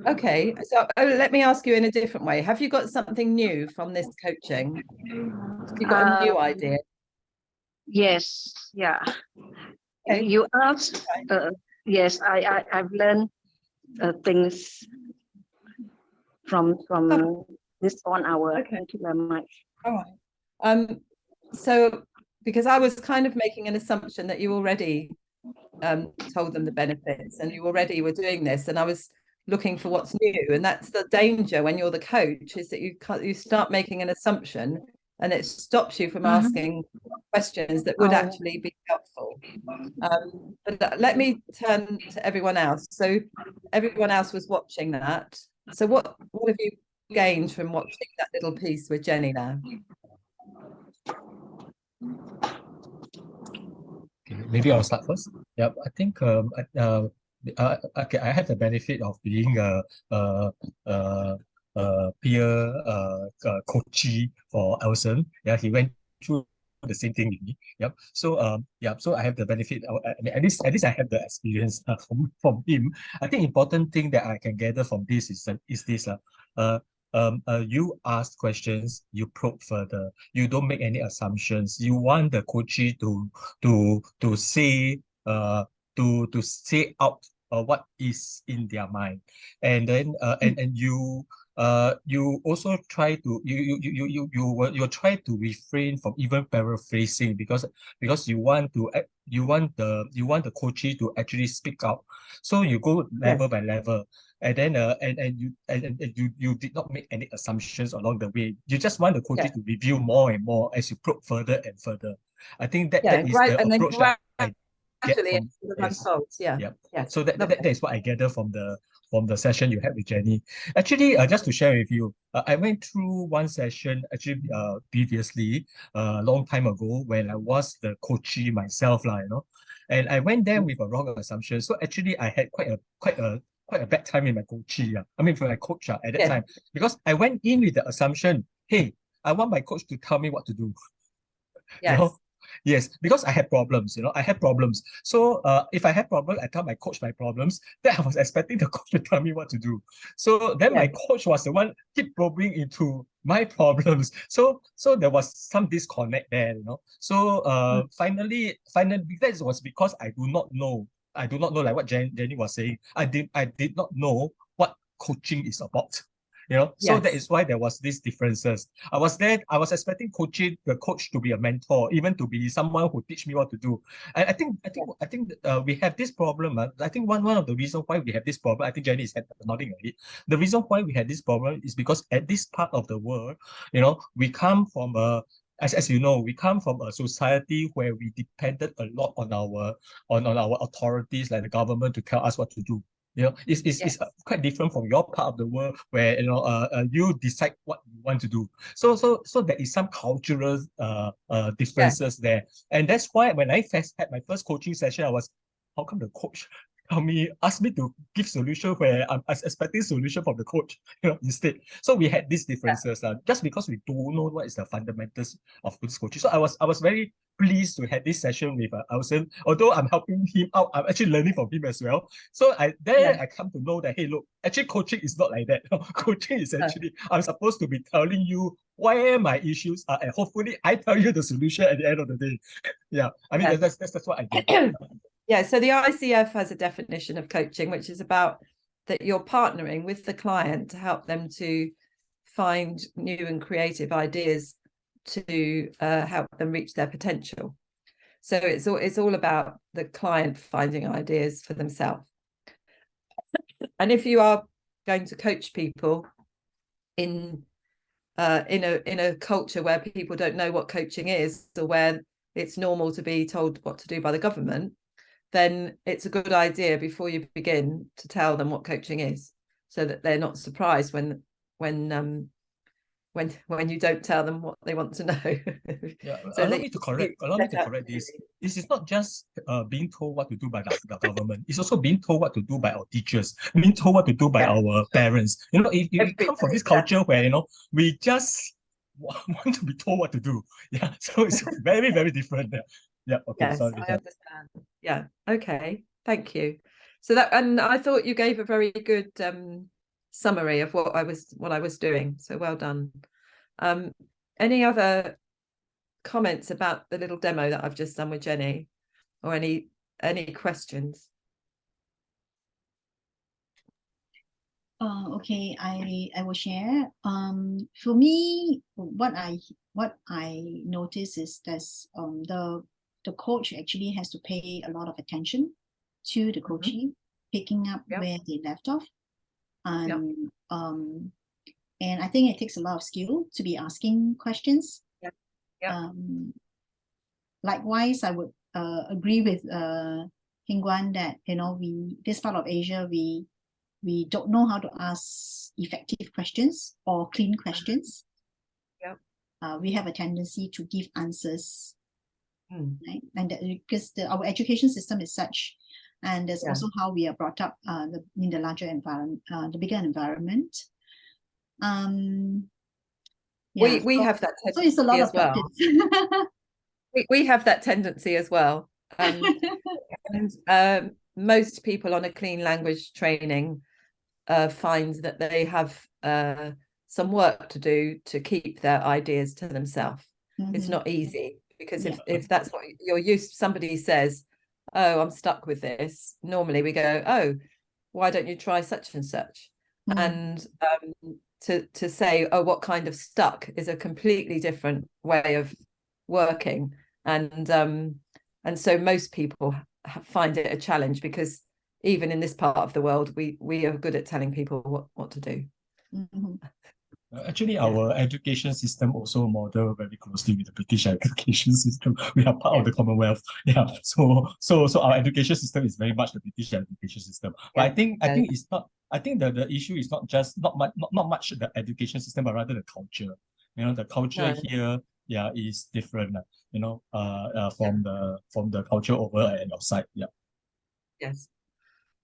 Okay, so let me ask you in a different way. Have you got something new from this coaching? Have you got a new idea? Yes, yeah. Okay. You asked. Yes, I've learned things from this 1 hour. Okay. Thank you very much. All right. So because I was kind of making an assumption that you already told them the benefits and you already were doing this, and I was looking for what's new, and that's the danger when you're the coach, is that you start making an assumption and it stops you from asking questions that would actually be helpful. But let me turn to everyone else. So everyone else was watching that. So what have you gained from watching that little piece with Jenny now? Okay, maybe I'll start first. Yeah, I think okay, I had the benefit of being a peer coachee for Elson. Yeah, he went through the same thing with me. Yep. So so I have the benefit. I mean, at least I have the experience from him. I think important thing that I can gather from this is this you ask questions, you probe further, you don't make any assumptions. You want the coachee to say to say out what is in their mind, and then and you also try to you try to refrain from even paraphrasing, because you want the coachee to actually speak out. So you go level by level, and then you did not make any assumptions along the way. You just want the coachee to review more and more as you probe further and further. I think that is the approach that I get from So that is what I gather from the session you had with Jenny. Actually, just to share with you, I went through one session actually previously, a long time ago, when I was the coachee myself, and I went there with a wrong assumption. So actually, I had quite a bad time in my coachee. I mean, for my coach at that time, because I went in with the assumption, hey, I want my coach to tell me what to do. Yes, because I had problems, I had problems. So if I had problems, I tell my coach my problems. Then I was expecting the coach to tell me what to do. So then my coach was the one keep probing into my problems. So there was some disconnect there, So finally, that was because I do not know, like what Jenny was saying. I did not know what coaching is about. So that is why there was these differences. I was expecting the coach to be a mentor, even to be someone who teach me what to do. I think we have this problem. I think one of the reasons why we have this problem, I think Jenny is nodding at it. The reason why we had this problem is because at this part of the world, we come from as you know, we come from a society where we depended a lot on our authorities, like the government, to tell us what to do. It's quite different from your part of the world, where you decide what you want to do. So there is some cultural differences there, and that's why when I first had my first coaching session, I was, how come the coach asked me to give solution where I'm expecting solution from the coach, instead. So we had these differences, just because we don't know what is the fundamentals of this coaching. So I was very pleased to have this session with Elson. Although I'm helping him out, I'm actually learning from him as well. So I come to know that, hey, look, actually coaching is not like that. Coaching is actually, I'm supposed to be telling you where my issues are, and hopefully I tell you the solution at the end of the day. I mean, that's what I get. So the ICF has a definition of coaching, which is about that you're partnering with the client to help them to find new and creative ideas to help them reach their potential. So it's all about the client finding ideas for themselves. And if you are going to coach people in a culture where people don't know what coaching is, or where it's normal to be told what to do by the government, then it's a good idea before you begin to tell them what coaching is, so that they're not surprised when you don't tell them what they want to know. Yeah, So allow me to correct this. This is not just being told what to do by the government. It's also being told what to do by our teachers, being told what to do by our parents. You know, if we come from this culture where, you know, we just want to be told what to do. Yeah, so it's very, very different. Yeah, okay, yes, sorry. I understand. Yeah, okay, thank you. So that, and I thought you gave a very good summary of what I was doing. So well done. Any other comments about the little demo that I've just done with Jenny, or any questions? Okay, I will share. For me, what I notice is that the coach actually has to pay a lot of attention to the coachee, picking up where they left off. And I think it takes a lot of skill to be asking questions. Likewise, I would agree with Hing Guan that, you know, this part of Asia, we don't know how to ask effective questions or clean questions. We have a tendency to give answers, right? And because our education system is such, and there's also how we are brought up in the larger environment, the bigger environment. We have that tendency, so it's a lot as of well. we have that tendency as well. And most people on a clean language training find that they have some work to do to keep their ideas to themselves. It's not easy, because if that's what you're used to, somebody says, oh, I'm stuck with this, normally we go, oh, why don't you try such and such? And to say, oh, what kind of stuck, is a completely different way of working. And so most people find it a challenge, because even in this part of the world, we are good at telling people what to do. Actually, our education system also model very closely with the British education system. We are part of the Commonwealth. Yeah. So our education system is very much the British education system. But I think it's not. I think the issue is not just not much the education system, but rather the culture. You know, the culture here, is different. You know, from the culture over at your side. Yeah. Yes.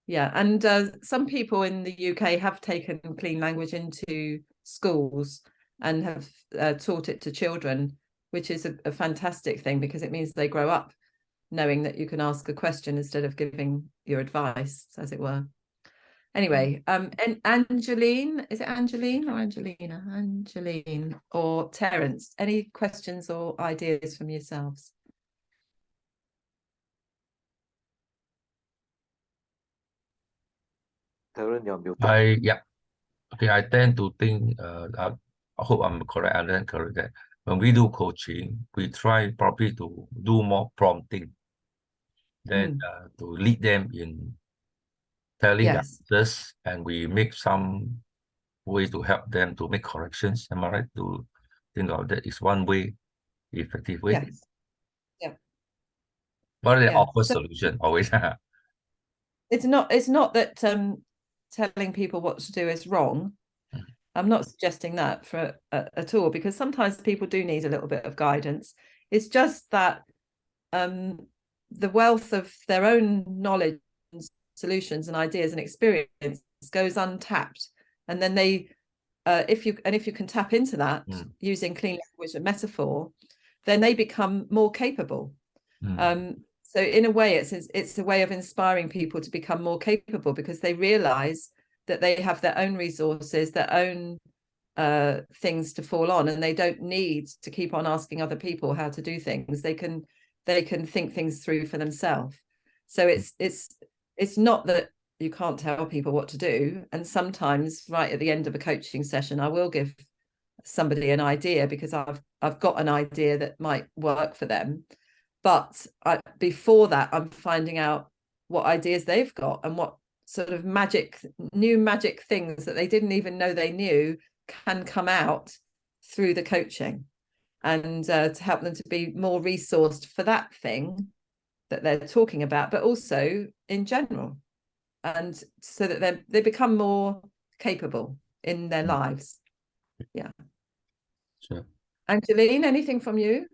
Yeah, and some people in the UK have taken clean language into schools and have taught it to children, which is a fantastic thing, because it means they grow up knowing that you can ask a question instead of giving your advice, as it were. Anyway, and Angeline, is it Angeline or Angelina? Angeline or Terence, any questions or ideas from yourselves? Terence, you're muted. Okay, I tend to think, I hope I'm correct, I then correct that when we do coaching, we try probably to do more prompting than to lead them in telling answers, and we make some way to help them to make corrections. Am I right to think of that is one way, effective way? Yes. Yeah. But they offer solution always. It's not that telling people what to do is wrong. I'm not suggesting that at all, because sometimes people do need a little bit of guidance. It's just that the wealth of their own knowledge, solutions and ideas and experience goes untapped, and then they if you can tap into that using clean language and metaphor, then they become more capable. So in a way, it's a way of inspiring people to become more capable, because they realize that they have their own resources, their own things to fall on, and they don't need to keep on asking other people how to do things. They can think things through for themselves. So it's not that you can't tell people what to do. And sometimes right at the end of a coaching session, I will give somebody an idea because I've got an idea that might work for them. But before that, I'm finding out what ideas they've got and what sort of new magic things that they didn't even know they knew can come out through the coaching, and to help them to be more resourced for that thing that they're talking about, but also in general, and so that they become more capable in their lives. Yeah. Sure. Angeline, anything from you?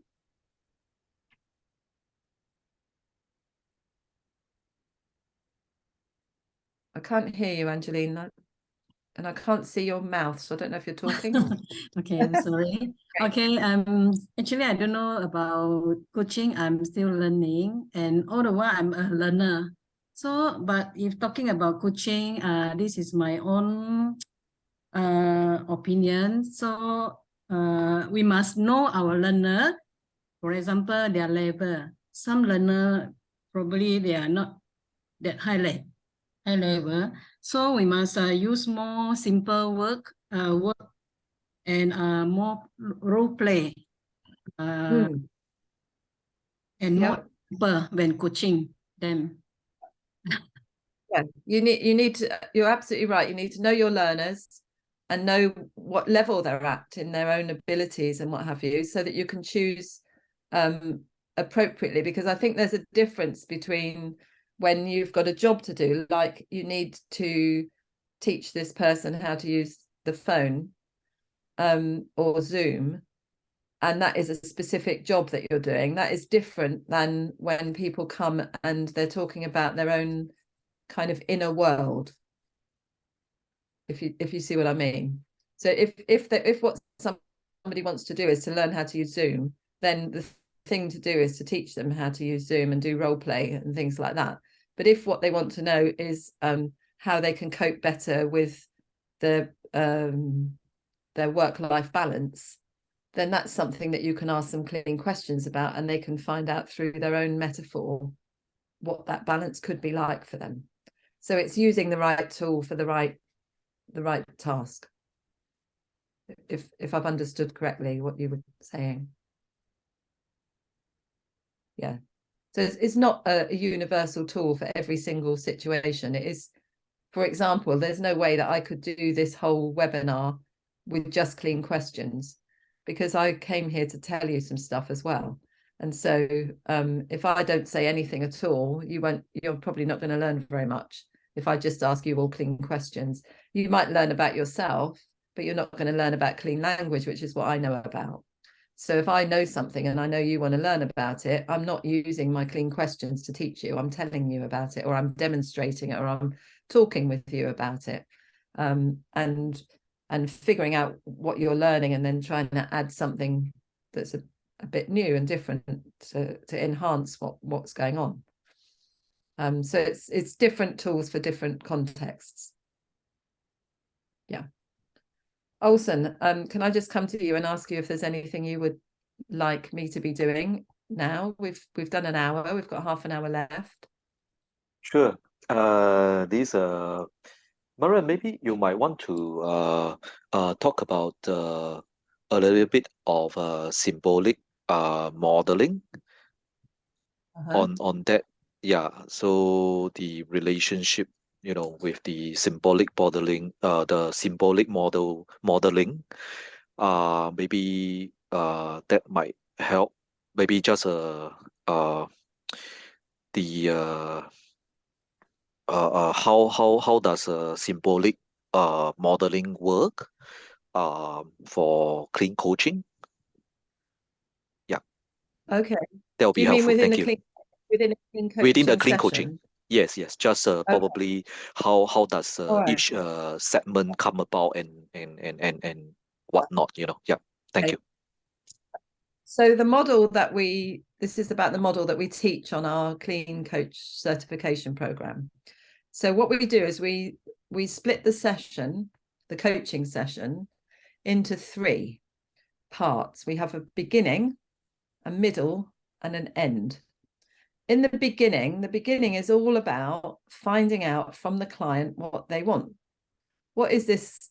I can't hear you, Angeline, and I can't see your mouth, so I don't know if you're talking. Okay, I'm sorry. Okay, actually I don't know about coaching. I'm still learning, and all the while I'm a learner. So, but if talking about coaching, this is my own opinion. So, we must know our learner. For example, their level. Some learner probably they are not that high level. So we must use more simple work and more role play and more people when coaching them. Yeah, you're absolutely right. You need to know your learners and know what level they're at in their own abilities and what have you, so that you can choose appropriately. Because I think there's a difference between when you've got a job to do, like you need to teach this person how to use the phone or Zoom, and that is a specific job that you're doing. That is different than when people come and they're talking about their own kind of inner world, if you see what I mean. So if what somebody wants to do is to learn how to use Zoom, then the thing to do is to teach them how to use Zoom and do role play and things like that. But if what they want to know is how they can cope better with their work-life balance, then that's something that you can ask them clean questions about, and they can find out through their own metaphor what that balance could be like for them. So it's using the right tool for the right task, if I've understood correctly what you were saying. Yeah. So it's not a universal tool for every single situation. It is, for example, there's no way that I could do this whole webinar with just clean questions, because I came here to tell you some stuff as well. And so if I don't say anything at all, you're probably not going to learn very much. If I just ask you all clean questions, you might learn about yourself, but you're not going to learn about clean language, which is what I know about. So if I know something and I know you want to learn about it, I'm not using my clean questions to teach you. I'm telling you about it, or I'm demonstrating it, or I'm talking with you about it, and figuring out what you're learning, and then trying to add something that's a bit new and different to enhance what's going on. So it's different tools for different contexts. Yeah. Olsen, can I just come to you and ask you if there's anything you would like me to be doing now? We've done an hour. We've got half an hour left. Sure. Marian, maybe you might want to talk about a little bit of symbolic modeling on that. Yeah. So the relationship, with the symbolic modeling, modeling, maybe that might help. Maybe just how does symbolic modeling work for clean coaching? Yeah. Okay. That'll be helpful. Thank you. Within a clean coaching Within the clean session? coaching. Yes. Just probably how does each segment come about and whatnot, Yeah. Thank you. So the model this is about the model that we teach on our Clean Coach certification program. So what we do is we split the session, the coaching session, into 3 parts. We have a beginning, a middle, and an end. in the beginning is all about finding out from the client what they want. What is this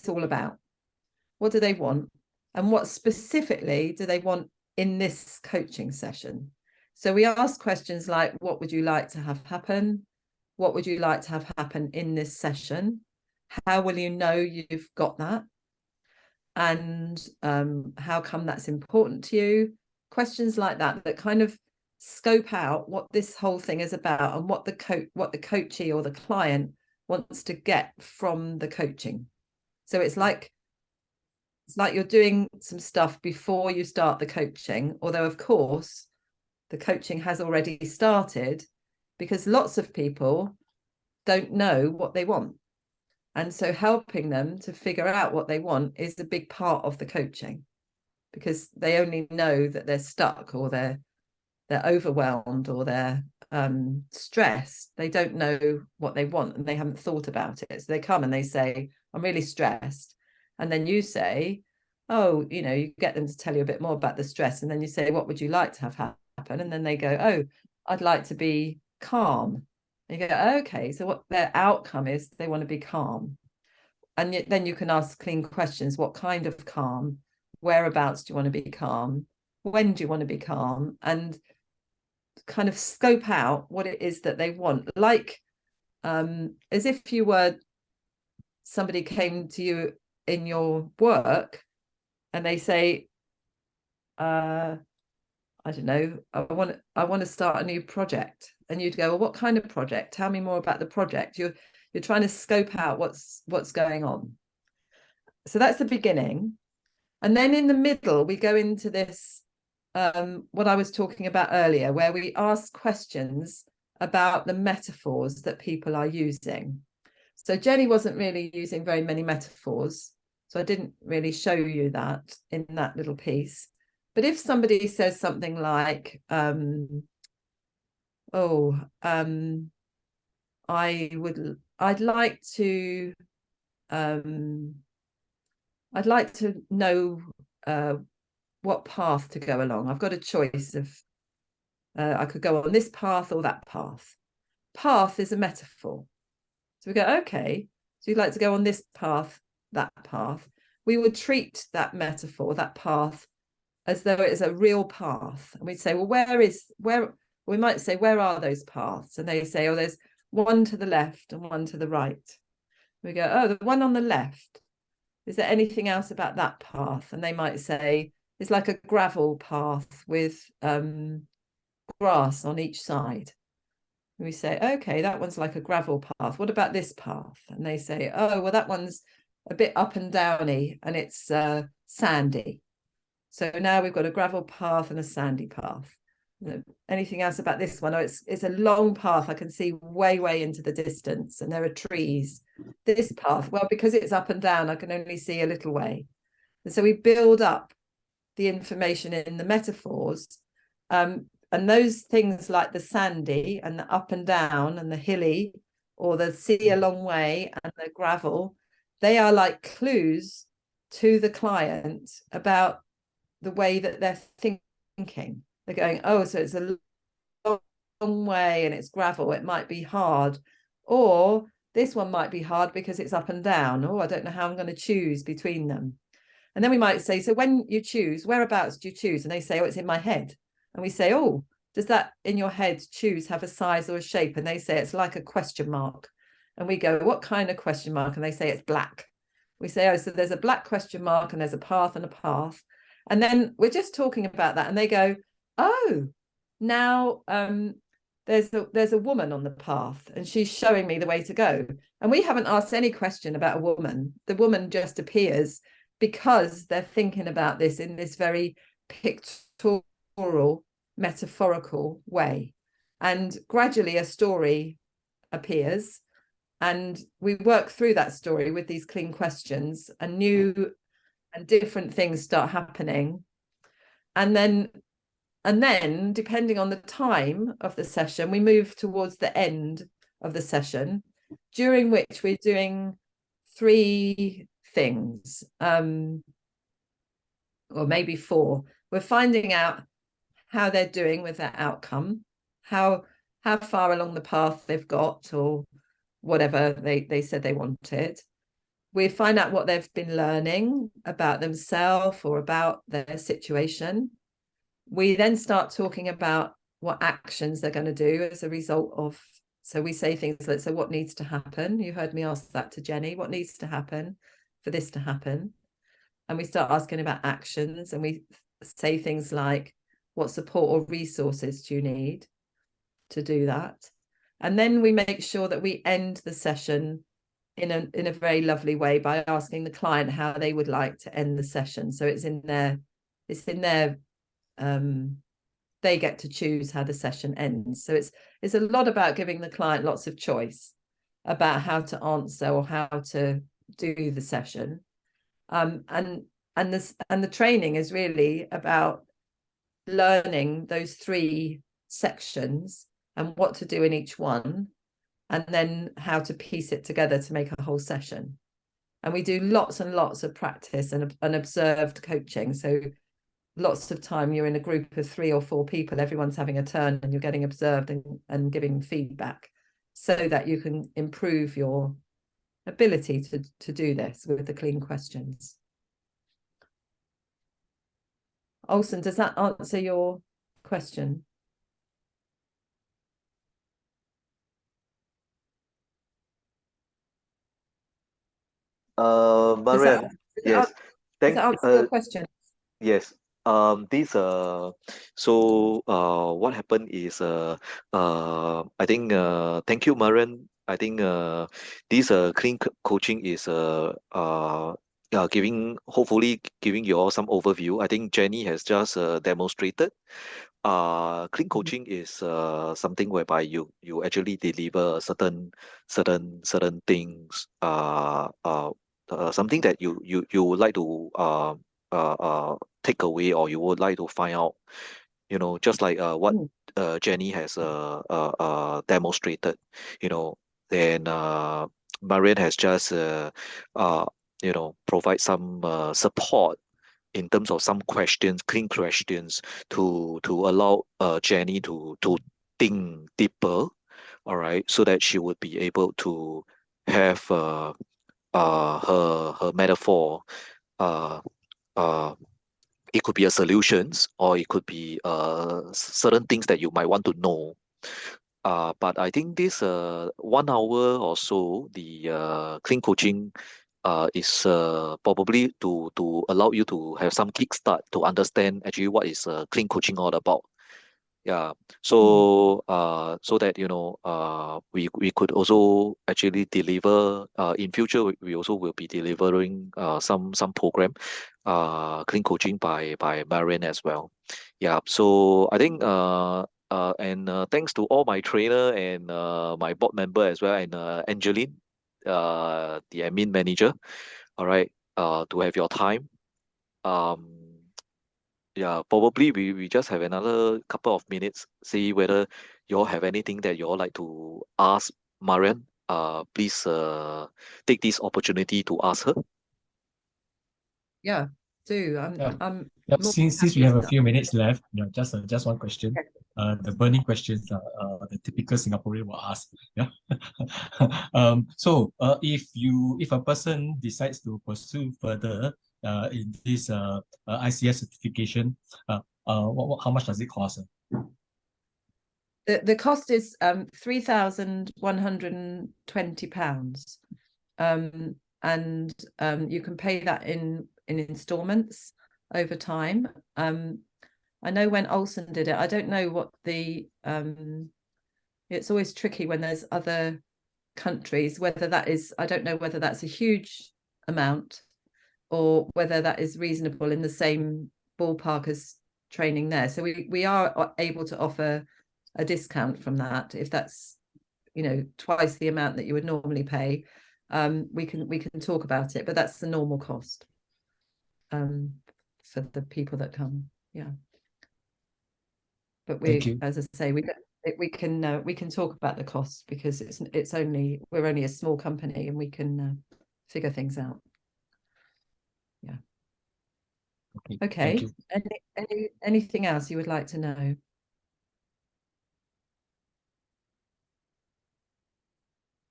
all about? What do they want? And what specifically do they want in this coaching session? So we ask questions like, what would you like to have happen? What would you like to have happen in this session? How will you know you've got that? And how come that's important to you? Questions like that kind of scope out what this whole thing is about and what the coachee or the client wants to get from the coaching. So it's like you're doing some stuff before you start the coaching, although of course the coaching has already started, because lots of people don't know what they want. And so helping them to figure out what they want is a big part of the coaching, because they only know that they're stuck or they're overwhelmed or they're stressed. They don't know what they want and they haven't thought about it. So they come and they say, I'm really stressed. And then you say, oh, you know, you get them to tell you a bit more about the stress. And then you say, what would you like to have happen? And then they go, oh, I'd like to be calm. And you go, okay, so what their outcome is, they want to be calm. And then you can ask clean questions. What kind of calm? Whereabouts do you want to be calm? When do you want to be calm? And kind of scope out what it is that they want. Like, as if you were, somebody came to you in your work and they say, I don't know, I want to start a new project. And you'd go, well, what kind of project? Tell me more about the project. You're trying to scope out what's going on. So that's the beginning. And then in the middle, we go into this, what I was talking about earlier, where we ask questions about the metaphors that people are using. So Jenny wasn't really using very many metaphors, so I didn't really show you that in that little piece. But if somebody says something like, I'd like to know what path to go along. I've got a choice of, I could go on this path or that path. Path is a metaphor. So we go, okay, so you'd like to go on this path, that path. We would treat that metaphor, that path, as though it is a real path. And we'd say, well, we might say, where are those paths? And they say, oh, there's one to the left and one to the right. We go, oh, the one on the left, is there anything else about that path? And they might say, it's like a gravel path with grass on each side. And we say, okay, that one's like a gravel path. What about this path? And they say, oh, well, that one's a bit up and downy and it's sandy. So now we've got a gravel path and a sandy path. Anything else about this one? Oh, it's a long path. I can see way into the distance and there are trees. This path, well, because it's up and down, I can only see a little way. And so we build up the information in the metaphors. And those things like the sandy and the up and down and the hilly, or the sea a long way and the gravel, they are like clues to the client about the way that they're thinking. They're going, oh, so it's a long way and it's gravel. It might be hard. Or this one might be hard because it's up and down. Oh, I don't know how I'm going to choose between them. And then we might say, so when you choose, whereabouts do you choose? And they say, oh, it's in my head. And we say, oh, does that in your head choose have a size or a shape? And they say, it's like a question mark. And we go, what kind of question mark? And they say, it's black. We say, oh, so there's a black question mark and there's a path and a path. And then we're just talking about that. And they go, oh, now there's a woman on the path and she's showing me the way to go. And we haven't asked any question about a woman. The woman just appears because they're thinking about this in this very pictorial, metaphorical way. And gradually a story appears and we work through that story with these clean questions, and new and different things start happening. And then depending on the time of the session, we move towards the end of the session, during which we're doing 3 things, or maybe 4. We're finding out how they're doing with their outcome. how far along the path they've got, or whatever they said they wanted. We find out what they've been learning about themselves or about their situation. We then start talking about what actions they're going to do as a result of. So we say things like, so what needs to happen? You heard me ask that to Jenny. What needs to happen for this to happen? And we start asking about actions, and we say things like, what support or resources do you need to do that? And then we make sure that we end the session in a very lovely way by asking the client how they would like to end the session. So it's in their they get to choose how the session ends. So it's a lot about giving the client lots of choice about how to answer or how to do the session. And the training is really about learning those 3 sections and what to do in each one, and then how to piece it together to make a whole session. And we do lots and lots of practice and observed coaching. So lots of time you're in a group of 3 or 4 people, everyone's having a turn, and you're getting observed and giving feedback so that you can improve your ability to do this with the clean questions. Olsen, does that answer your question? Marianne, yes. Does that answer your question? Yes. This so what happened is I think thank you, Marianne. I think this clean coaching is hopefully giving you all some overview. I think Jenny has just demonstrated. Clean coaching is something whereby you actually deliver certain things. Something that you would like to take away, or you would like to find out, just like what Jenny has demonstrated, and Marian has just provide some support in terms of some questions, clean questions, to allow Jenny to think deeper, all right, so that she would be able to have her metaphor. Uh, uh, it could be a solutions, or it could be certain things that you might want to know. But I think this 1 hour or so, the clean coaching is probably to allow you to have some kickstart to understand actually what is clean coaching all about. Yeah. So so that we could also actually deliver in future. We also will be delivering some program clean coaching by Marian as well. Yeah. So I think and thanks to all my trainer and my board member as well, and Angeline, the admin manager. All right. To have your time. Um, yeah, probably we just have another couple of minutes, see whether you all have anything that you all like to ask Marian. Please take this opportunity to ask her. Yeah, do. Yeah. I'm Yep. more Since happy we have a to- few minutes left, just one question. The burning questions, the typical Singaporean will ask. Yeah. So if a person decides to pursue further in this ICF certification, how much does it cost? The cost is £3,120. And you can pay that in installments over time. I know when Olsen did it, I don't know what the it's always tricky when there's other countries, whether that is, I don't know whether that's a huge amount or whether that is reasonable in the same ballpark as training there. So we are able to offer a discount from that if that's twice the amount that you would normally pay. We can talk about it, but that's the normal cost for the people that come. Yeah, but as I say, we can talk about the cost because we're only a small company, and we can figure things out. Yeah. Okay. Anything else you would like to know?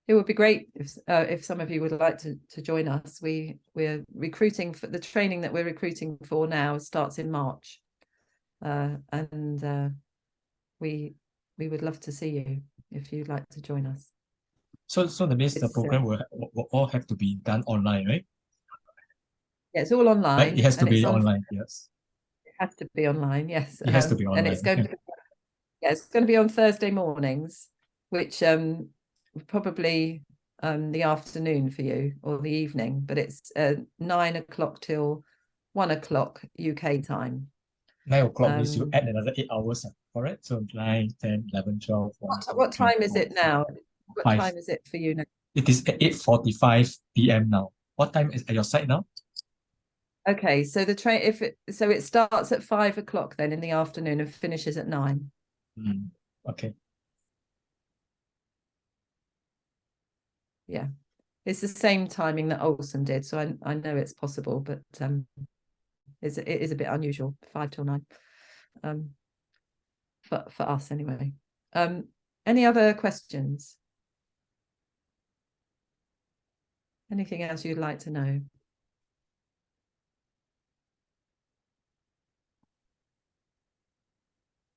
it would be great if some of you would like to join us. We're recruiting for the training that we're recruiting for now starts in March, and we would love to see you if you'd like to join us. So that means the It's, program will all have to be done online, right? Yeah, it's all online. Right? It has to and be it's online, yes. It has to be online, yes. It has to be online. And it's going to be, it's going to be on Thursday mornings, which probably the afternoon for you or the evening, but it's 9 o'clock till 1 o'clock UK time. 9 o'clock means you add another 8 hours, correct? So 9, 10, 11, 12, 1, What 2, time 3, is 4, it now? What 5. time is it for you now? It is at 8:45 p.m. now. What time is at your site now? Okay, so the train so it starts at 5 o'clock then in the afternoon and finishes at 9. Okay. Yeah, it's the same timing that Olsen did, so I know it's possible, but it is a bit unusual, 5 till 9, for us anyway. Any other questions? Anything else you'd like to know?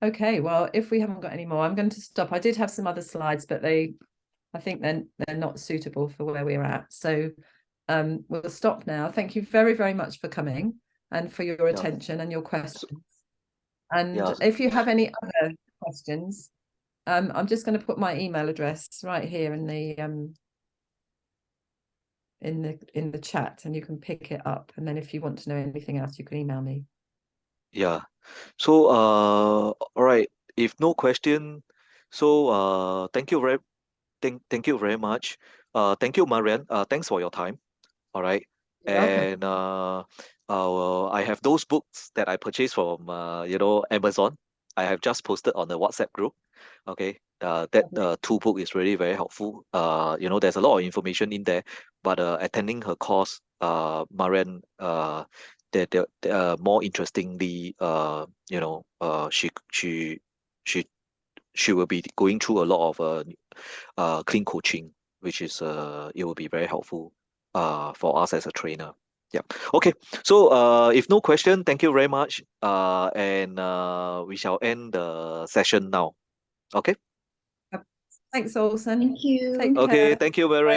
Okay, well, if we haven't got any more, I'm going to stop. I did have some other slides, but I think they're not suitable for where we're at. So we'll stop now. Thank you very, very much for coming and for your attention and your questions. And if you have any other questions, I'm just going to put my email address right here in the chat, and you can pick it up. And then if you want to know anything else, you can email me. Yeah. So all right. If no question, so thank you very much. Thank you, Marian. Thanks for your time. All right. You're welcome. And I have those books that I purchased from Amazon. I have just posted on the WhatsApp group. Okay. That two book is really very helpful. There's a lot of information in there, but attending her course, Marian, more interestingly, she will be going through a lot of clean coaching, which is it will be very helpful for us as a trainer. Yeah. Okay. So if no question, thank you very much. And we shall end the session now. Okay. Thanks, Olsen. Thank you. Take care. Okay. Thank you, Marian.